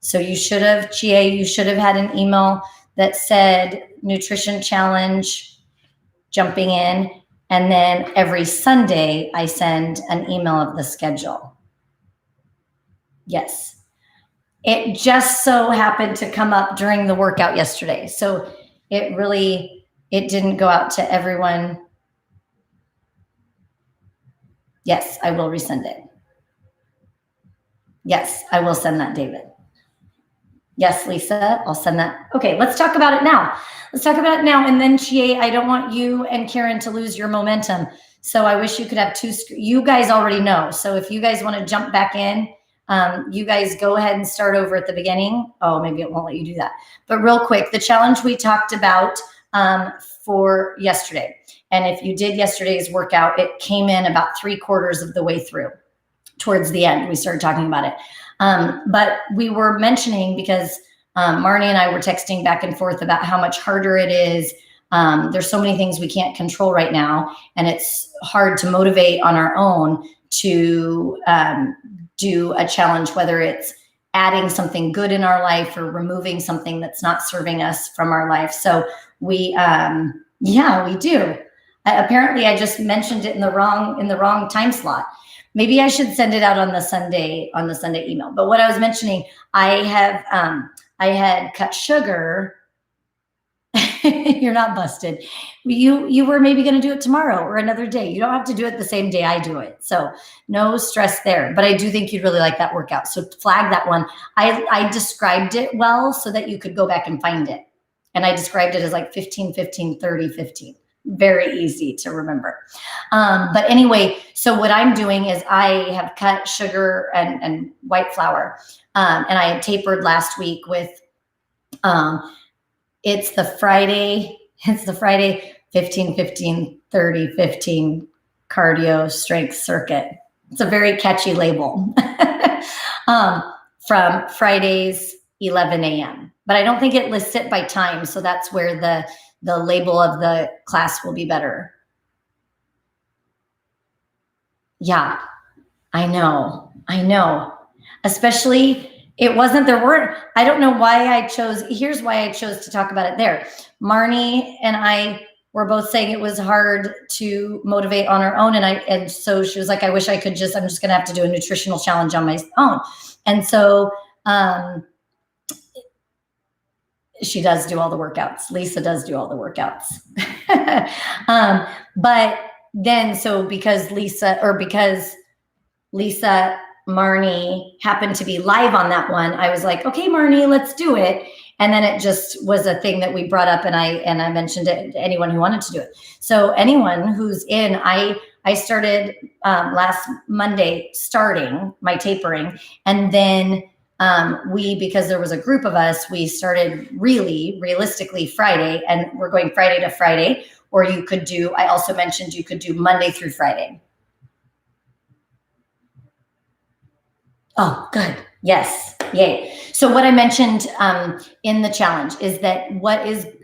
So Chie, you should have had an email that said nutrition challenge, jumping in. And then every Sunday, I send an email of the schedule. Yes. It just so happened to come up during the workout yesterday. So it didn't go out to everyone. Yes, I will resend it. Yes, I will send that, David. Yes, Lisa, I'll send that. Okay, let's talk about it now. And then Chie, I don't want you and Karen to lose your momentum. So I wish you could have 2. You guys already know. So if you guys want to jump back in, you guys go ahead and start over at the beginning. Oh, maybe it won't let you do that. But real quick, the challenge we talked about for yesterday. And if you did yesterday's workout, it came in about 3/4 of the way through. Towards the end, we started talking about it. But we were mentioning, because Marnie and I were texting back and forth about how much harder it is. There's so many things we can't control right now. And it's hard to motivate on our own to do a challenge, whether it's adding something good in our life or removing something that's not serving us from our life. So we do. Apparently I just mentioned it in the wrong time slot. Maybe I should send it out on the Sunday email. But what I was mentioning, I have I had cut sugar. You're not busted. You were maybe going to do it tomorrow or another day. You don't have to do it the same day I do it. So no stress there. But I do think you'd really like that workout. So flag that one. I described it well so that you could go back and find it. And I described it as like 15, 15, 30, 15. Very easy to remember. But anyway, so what I'm doing is I have cut sugar and white flour. And I had tapered last week with, it's the Friday 15, 15, 30, 15 cardio strength circuit. It's a very catchy label. From Fridays, 11 a.m. But I don't think it lists it by time. So that's where the label of the class will be better. Yeah, I know. Especially, I don't know why here's why I chose to talk about it there. Marnie and I were both saying it was hard to motivate on our own. And so she was like, I wish I could I'm just going to have to do a nutritional challenge on my own. And so, she does do all the workouts. Lisa does do all the workouts. But then, so because Lisa, Marnie happened to be live on that one, I was like, okay, Marnie, let's do it. And then it just was a thing that we brought up, and I mentioned it to anyone who wanted to do it. So anyone who's in, I started last Monday starting my tapering, and then because there was a group of us, we started realistically Friday, and we're going Friday to Friday, or I also mentioned you could do Monday through Friday. Oh, good. Yes. Yay. So what I mentioned in the challenge is that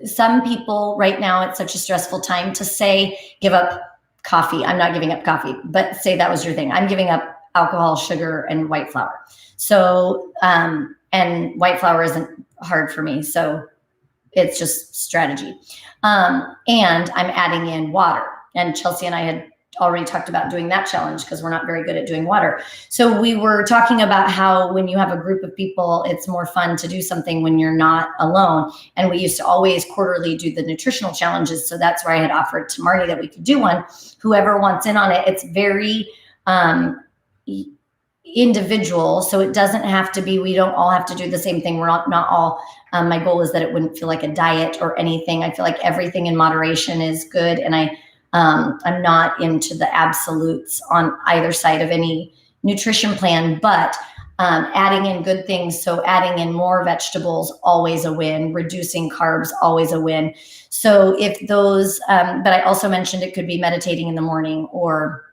some people right now, it's such a stressful time to say, give up coffee. I'm not giving up coffee, but say that was your thing. I'm giving up alcohol, sugar, and white flour. So, and white flour isn't hard for me. So it's just strategy. And I'm adding in water, and Chelsea and I had already talked about doing that challenge because we're not very good at doing water. So we were talking about how when you have a group of people, it's more fun to do something when you're not alone. And we used to always quarterly do the nutritional challenges. So that's where I had offered to Marnie that we could do one. Whoever wants in on it, it's very individual. So it doesn't have to be, we don't all have to do the same thing. We're not all, my goal is that it wouldn't feel like a diet or anything. I feel like everything in moderation is good. And I'm not into the absolutes on either side of any nutrition plan, but adding in good things. So adding in more vegetables, always a win. Reducing carbs, always a win. So if those, but I also mentioned it could be meditating in the morning, or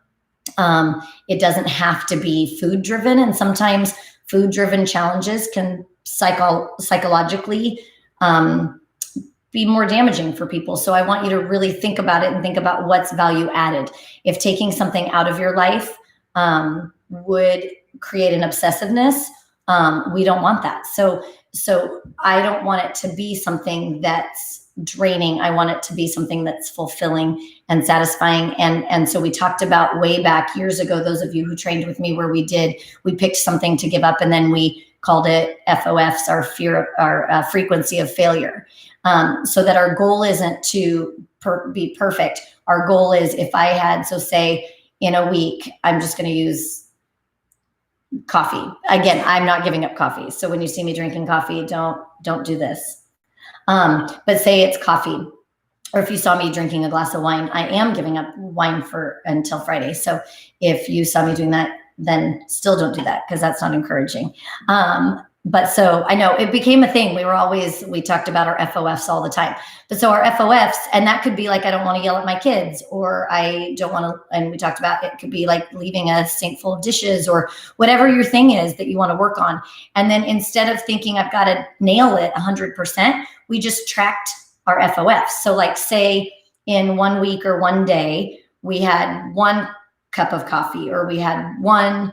it doesn't have to be food driven. And sometimes food driven challenges can psychologically be more damaging for people. So I want you to really think about it and think about what's value added. If taking something out of your life would create an obsessiveness, we don't want that. So I don't want it to be something that's draining. I want it to be something that's fulfilling and satisfying. And so we talked about way back years ago, those of you who trained with me, where we picked something to give up, and then we called it FOFs, our frequency of failure. So that our goal isn't to be perfect. Our goal is, if I had, so say in a week, I'm just going to use coffee. Again, I'm not giving up coffee. So when you see me drinking coffee, don't do this. But say it's coffee, or if you saw me drinking a glass of wine, I am giving up wine until Friday. So if you saw me doing that, then still don't do that, because that's not encouraging. But so I know it became a thing. We talked about our FOFs all the time. But so our FOFs, and that could be like, I don't want to yell at my kids, or I don't want to, and we talked about, it could be like leaving a sink full of dishes, or whatever your thing is that you want to work on. And then instead of thinking I've got to nail it 100%, we just tracked our FOFs. So like, say in 1 week or 1 day, we had 1 cup of coffee, or we had 1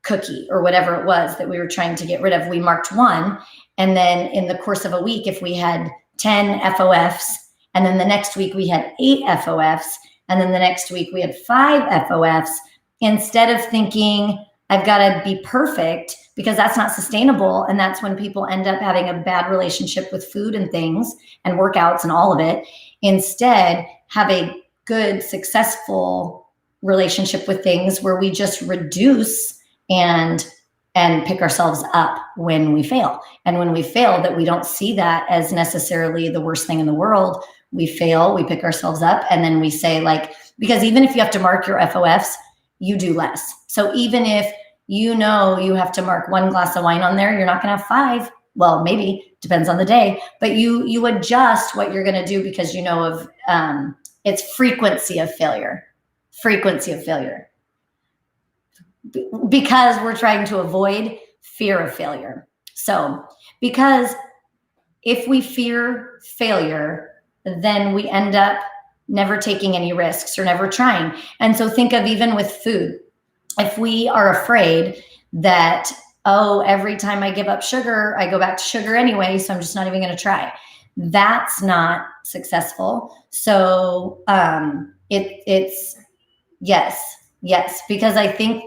cookie, or whatever it was that we were trying to get rid of. We marked 1. And then in the course of a week, if we had 10 FOFs, and then the next week we had 8 FOFs, and then the next week we had 5 FOFs, instead of thinking I've got to be perfect, because that's not sustainable. And that's when people end up having a bad relationship with food and things and workouts and all of it. Instead, have a good, successful relationship with things where we just reduce and pick ourselves up when we fail. And when we fail, that we don't see that as necessarily the worst thing in the world. We fail, we pick ourselves up, and then we say, like, because even if you have to mark your FOFs, you do less. So even if you know you have to mark 1 glass of wine on there, you're not going to have 5. Well, maybe, depends on the day, but you adjust what you're going to do, because you know of it's frequency of failure. Because we're trying to avoid fear of failure. So, because if we fear failure, then we end up never taking any risks or never trying. And so think of, even with food, if we are afraid that, oh, every time I give up sugar, I go back to sugar anyway, so I'm just not even going to try. That's not successful. So it's yes, because I think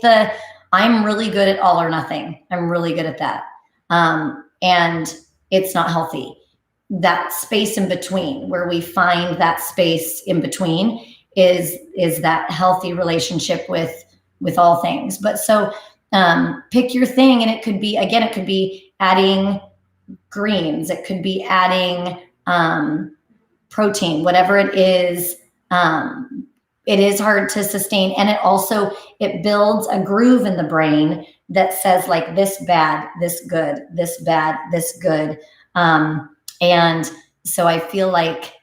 I'm really good at all or nothing. I'm really good at that. And it's not healthy. That space in between, where we find that space in between, is that healthy relationship with all things. But so pick your thing, and it could be adding greens, it could be adding protein, whatever it is. It is hard to sustain, and it builds a groove in the brain that says, like, this bad, this good, this bad, this good. And so I feel like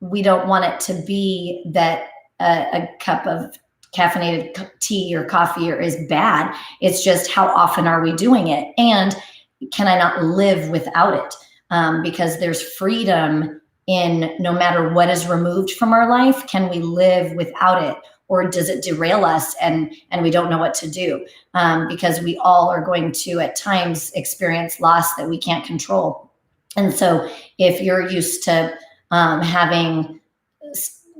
we don't want it to be that a cup of caffeinated tea or coffee is bad. It's just, how often are we doing it? And can I not live without it? Because there's freedom in, no matter what is removed from our life, can we live without it? Or does it derail us and we don't know what to do? Because we all are going to, at times, experience loss that we can't control. And so if you're used to having,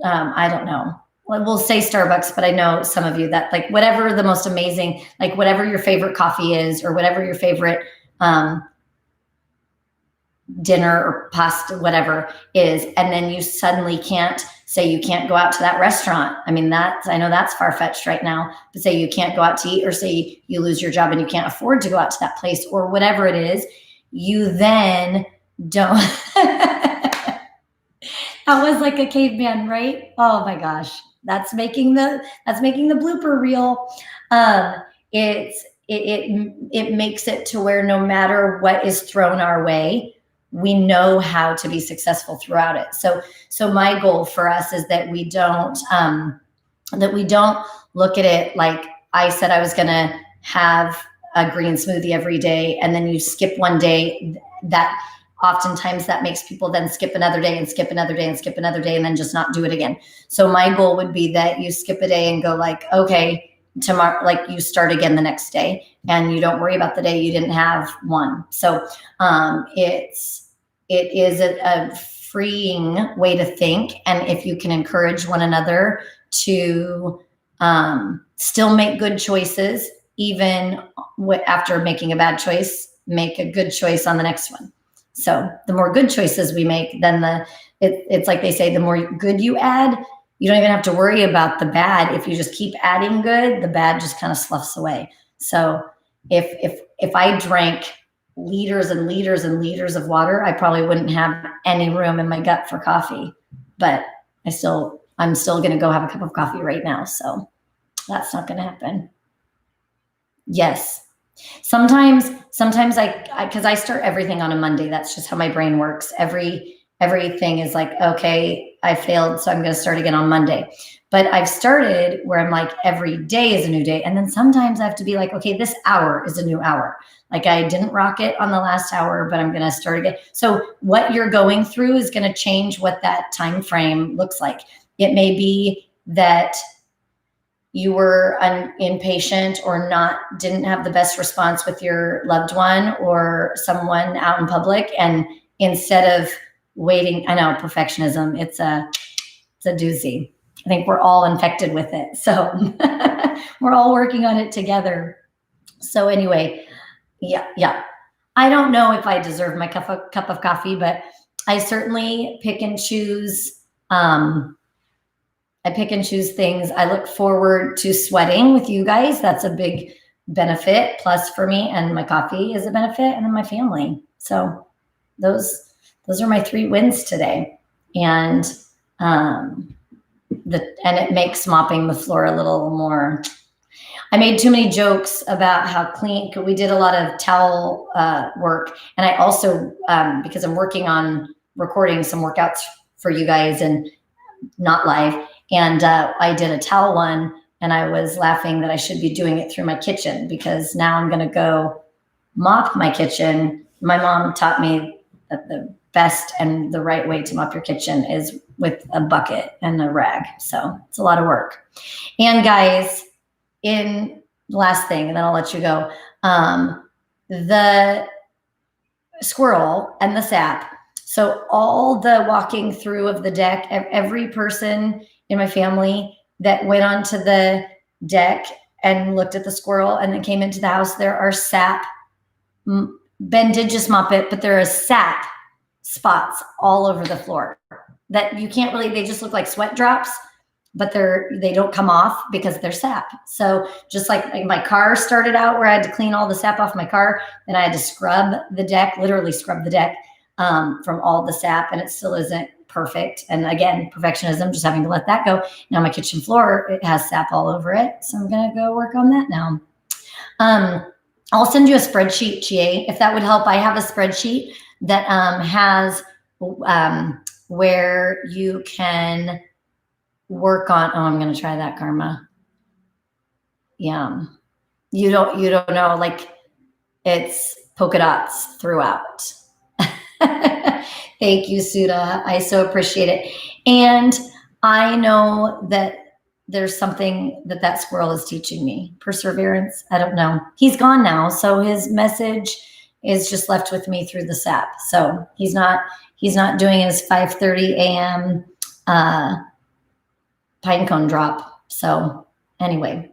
I don't know, we'll say Starbucks, but I know some of you that, like, whatever the most amazing, like, whatever your favorite coffee is, or whatever your favorite dinner or pasta, whatever is, and then you suddenly can't go out to that restaurant. I mean, I know that's far-fetched right now, but say you can't go out to eat, or say you lose your job and you can't afford to go out to that place, or whatever it is, you then don't. That was like a caveman, right? Oh my gosh. That's making the blooper reel. It makes it to where no matter what is thrown our way, we know how to be successful throughout it. So my goal for us is that we don't look at it like, I said I was going to have a green smoothie every day, and then you skip one day. That oftentimes that makes people then skip another day and skip another day and skip another day, and then just not do it again. So my goal would be that you skip a day and go, like, okay, tomorrow, like, you start again the next day, and you don't worry about the day you didn't have one. So it is a freeing way to think. And if you can encourage one another to still make good choices, even after making a bad choice, make a good choice on the next one. So the more good choices we make, then it's like they say, the more good you add, you don't even have to worry about the bad. If you just keep adding good, the bad just kind of sloughs away. So if I drank liters and liters and liters of water, I probably wouldn't have any room in my gut for coffee. But I'm still going to go have a cup of coffee right now. So that's not going to happen. Yes. Sometimes because I start everything on a Monday. That's just how my brain works. Everything is like, okay, I failed, so I'm going to start again on Monday. But I've started where I'm like, every day is a new day. And then sometimes I have to be like, okay, this hour is a new hour. Like, I didn't rock it on the last hour, but I'm going to start again. So what you're going through is going to change what that time frame looks like. It may be that you were impatient or didn't have the best response with your loved one or someone out in public. And instead of waiting, I know, perfectionism, it's a doozy. I think we're all infected with it. So we're all working on it together. So anyway, yeah. I don't know if I deserve my cup of coffee, but I certainly pick and choose. I pick and choose things. I look forward to sweating with you guys. That's a big benefit plus for me, and my coffee is a benefit, and then my family. So those are my 3 wins today. And it makes mopping the floor a little more. I made too many jokes about how clean. We did a lot of towel work, and I also because I'm working on recording some workouts for you guys and not live. And I did a towel one, and I was laughing that I should be doing it through my kitchen, because now I'm going to go mop my kitchen. My mom taught me that the best and the right way to mop your kitchen is with a bucket and a rag. So it's a lot of work. And guys, in the last thing, and then I'll let you go, the squirrel and the sap. So all the walking through of the deck, every person in my family that went onto the deck and looked at the squirrel and then came into the house, there are sap. Ben did just mop it, but there are sap spots all over the floor that you can't really, they just look like sweat drops, but they don't come off because they're sap. So just like my car started out where I had to clean all the sap off my car, and I had to scrub the deck, literally scrub the deck from all the sap, and it still isn't perfect. And again, perfectionism, just having to let that go. Now my kitchen floor, it has sap all over it. So I'm going to go work on that now. I'll send you a spreadsheet, Chie, if that would help. I have a spreadsheet that has where you can work on. Oh, I'm going to try that, Karma. Yeah. You don't know, like it's polka dots throughout. Thank you, Suda. I so appreciate it. And I know that there's something that squirrel is teaching me. Perseverance. I don't know. He's gone now. So his message is just left with me through the sap. So he's not doing his 5:30 a.m. Pine cone drop. So anyway,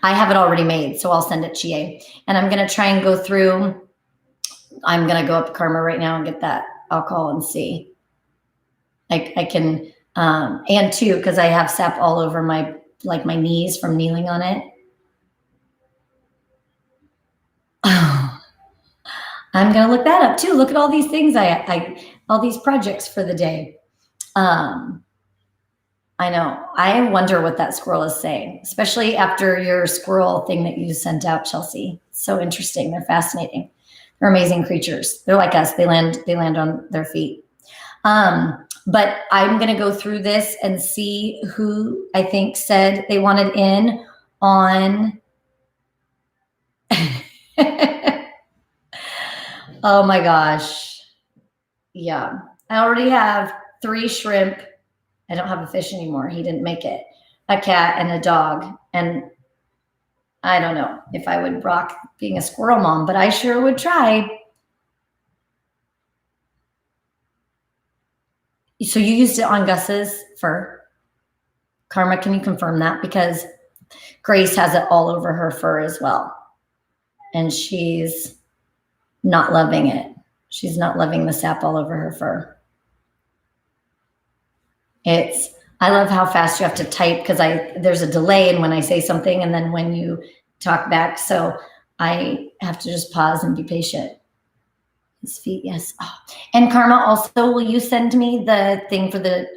I have it already made. So I'll send it to you. And I'm going to try and go through. I'm going to go up to Karma right now and get that. I'll call and see. I can, and too, because I have sap all over my knees from kneeling on it. Oh, I'm going to look that up too. Look at all these things. All these projects for the day. I know. I wonder what that squirrel is saying, especially after your squirrel thing that you sent out, Chelsea. So interesting. They're fascinating. They're amazing creatures. They're like us. They land on their feet. But I'm going to go through this and see who I think said they wanted in on. Oh my gosh. Yeah. I already have 3 shrimp. I don't have a fish anymore. He didn't make it. A cat and a dog. And I don't know if I would rock being a squirrel mom, but I sure would try. So you used it on Gus's fur. Karma, can you confirm that? Because Grace has it all over her fur as well. And she's not loving it. She's not loving the sap all over her fur. I love how fast you have to type, because there's a delay in when I say something and then when you talk back. So I have to just pause and be patient. His feet, yes. Oh. And Karma, also, will you send me the thing for the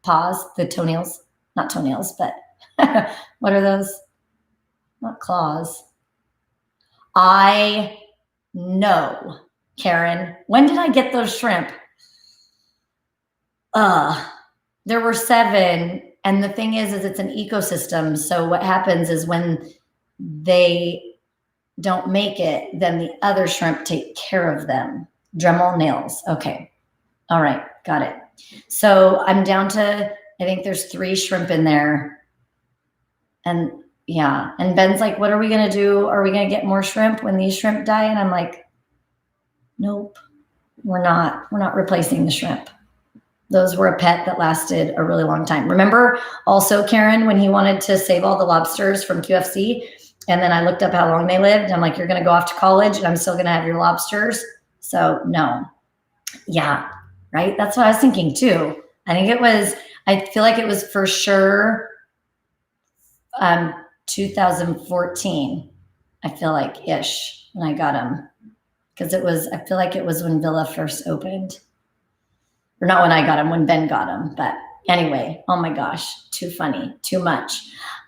paws, the toenails? Not toenails, but what are those? Not claws. I know, Karen. When did I get those shrimp? There were 7. And the thing is it's an ecosystem. So what happens is when they don't make it, then the other shrimp take care of them. Dremel nails. Okay. All right. Got it. So I'm down to, I think there's 3 shrimp in there. And yeah. And Ben's like, what are we going to do? Are we going to get more shrimp when these shrimp die? And I'm like, nope, we're not replacing the shrimp. Those were a pet that lasted a really long time. Remember also, Karen, when he wanted to save all the lobsters from QFC, And then I looked up how long they lived. I'm like, you're going to go off to college and I'm still going to have your lobsters. So no. Yeah. Right. That's what I was thinking too. I feel like it was for sure 2014. I feel like ish when I got them. Because I feel like it was when Villa first opened. Or not when I got them, when Ben got them. But anyway, oh my gosh, too funny, too much.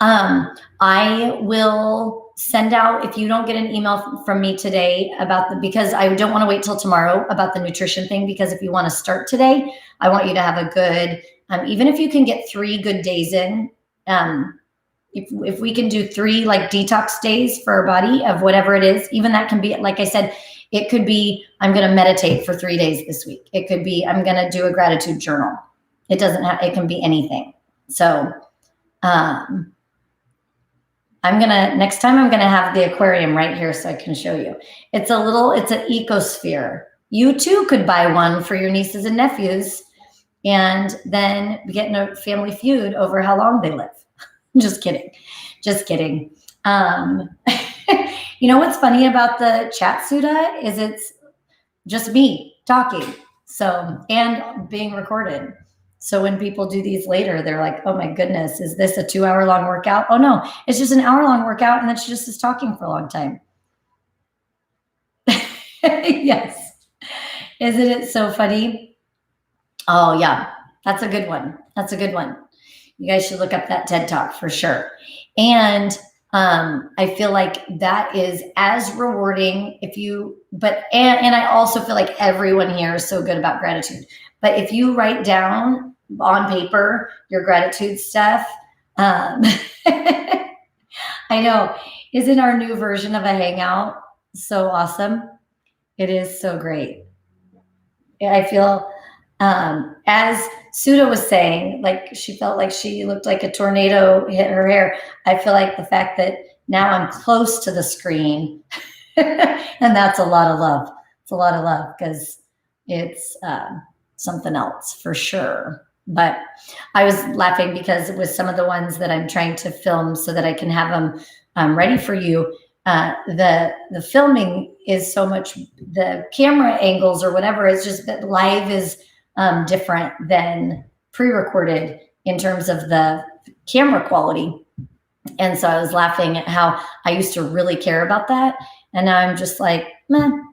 I will send out, if you don't get an email from me today because I don't want to wait till tomorrow about the nutrition thing, because if you want to start today, I want you to have a good, even if you can get 3 good days in, if we can do 3 like detox days for our body of whatever it is, even that can be, like I said, it could be, I'm going to meditate for 3 days this week. It could be, I'm going to do a gratitude journal. It can be anything. So, next time I'm going to have the aquarium right here so I can show you. It's an ecosphere. You too could buy one for your nieces and nephews and then get in a family feud over how long they live. Just kidding. You know what's funny about the chat, Suda, is it's just me talking. So, and being recorded. So when people do these later, they're like, oh my goodness, is this a 2-hour-long workout? Oh no, it's just an hour-long workout and it's just us talking for a long time. Yes. Isn't it so funny? Oh yeah, that's a good one. You guys should look up that TED Talk for sure. And I feel like that is as rewarding and I also feel like everyone here is so good about gratitude. But if you write down on paper your gratitude stuff, I know, isn't our new version of a hangout so awesome? It is so great. I feel, as Suda was saying, like she felt like she looked like a tornado hit her hair. I feel like the fact that now I'm close to the screen and that's a lot of love. It's a lot of love because it's something else for sure. But I was laughing because with some of the ones that I'm trying to film so that I can have them ready for you, the filming is so much, the camera angles or whatever, it's just that live is different than pre-recorded in terms of the camera quality. And so I was laughing at how I used to really care about that. And now I'm just like, man,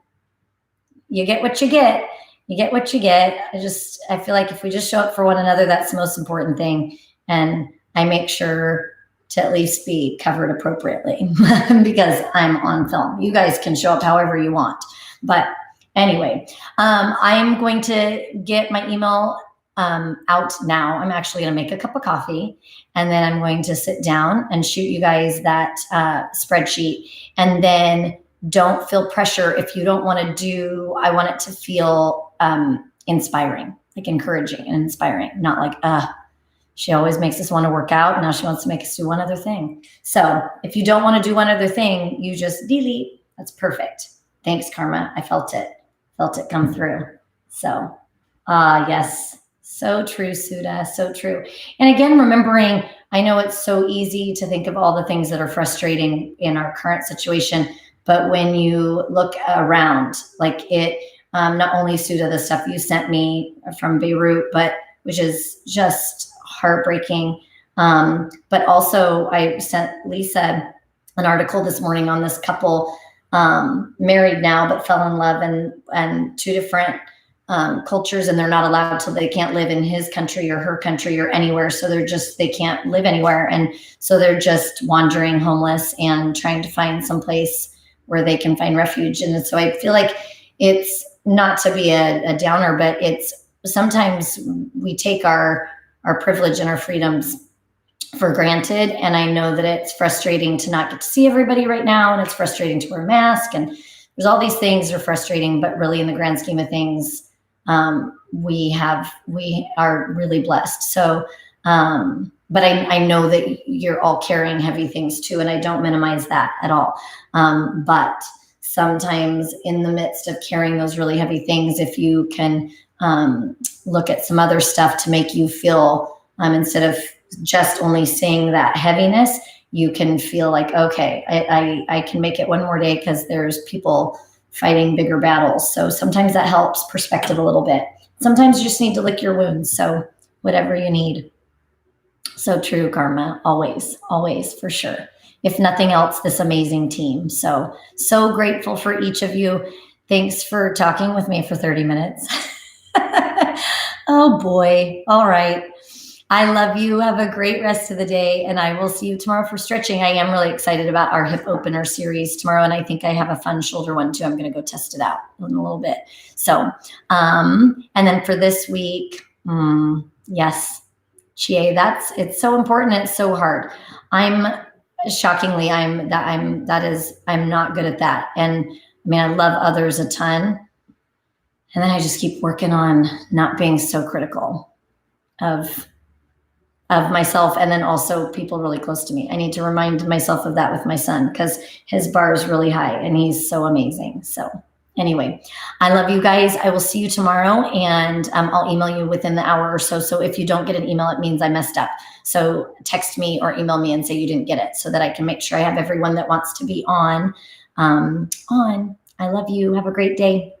you get what you get. You get what you get. I feel like if we just show up for one another, that's the most important thing. And I make sure to at least be covered appropriately because I'm on film. You guys can show up however you want. But anyway, I'm going to get my email out now. I'm actually going to make a cup of coffee and then I'm going to sit down and shoot you guys that spreadsheet. And then don't feel pressure if you don't want to do, I want it to feel inspiring, like encouraging and inspiring, not like, she always makes us want to work out. Now she wants to make us do one other thing. So if you don't want to do one other thing, you just delete. That's perfect. Thanks, Karma. I felt it come through. So, yes, so true, Suda, so true. And again, remembering, I know it's so easy to think of all the things that are frustrating in our current situation, but when you look around, like it, not only Suda, the stuff you sent me from Beirut, but which is just heartbreaking. But also I sent Lisa an article this morning on this couple, married now, but fell in love and 2 different cultures, and they're not allowed till they can't live in his country or her country or anywhere. So they can't live anywhere. And so they're just wandering homeless and trying to find some place where they can find refuge. And so I feel like it's not to be a downer, but it's sometimes we take our privilege and our freedoms for granted. And I know that it's frustrating to not get to see everybody right now. And it's frustrating to wear a mask. And there's all these things that are frustrating, but really in the grand scheme of things, we are really blessed. So, but I know that you're all carrying heavy things too. And I don't minimize that at all. But sometimes in the midst of carrying those really heavy things, if you can, look at some other stuff to make you feel, instead of just only seeing that heaviness, you can feel like, okay, I can make it one more day because there's people fighting bigger battles. So sometimes that helps perspective a little bit. Sometimes you just need to lick your wounds. So whatever you need. So true, Karma. Always, always, for sure. If nothing else, this amazing team. So grateful for each of you. Thanks for talking with me for 30 minutes. Oh boy. All right. I love you. Have a great rest of the day, and I will see you tomorrow for stretching. I am really excited about our hip opener series tomorrow, and I think I have a fun shoulder one too. I'm going to go test it out in a little bit. So, and then for this week, yes, Chie, it's so important. It's so hard. I'm not good at that. And I mean, I love others a ton. And then I just keep working on not being so critical of myself, and then also people really close to me. I need to remind myself of that with my son because his bar is really high and he's so amazing. So anyway, I love you guys. I will see you tomorrow, and I'll email you within the hour or so. So if you don't get an email, it means I messed up. So text me or email me and say you didn't get it so that I can make sure I have everyone that wants to be on. I love you. Have a great day.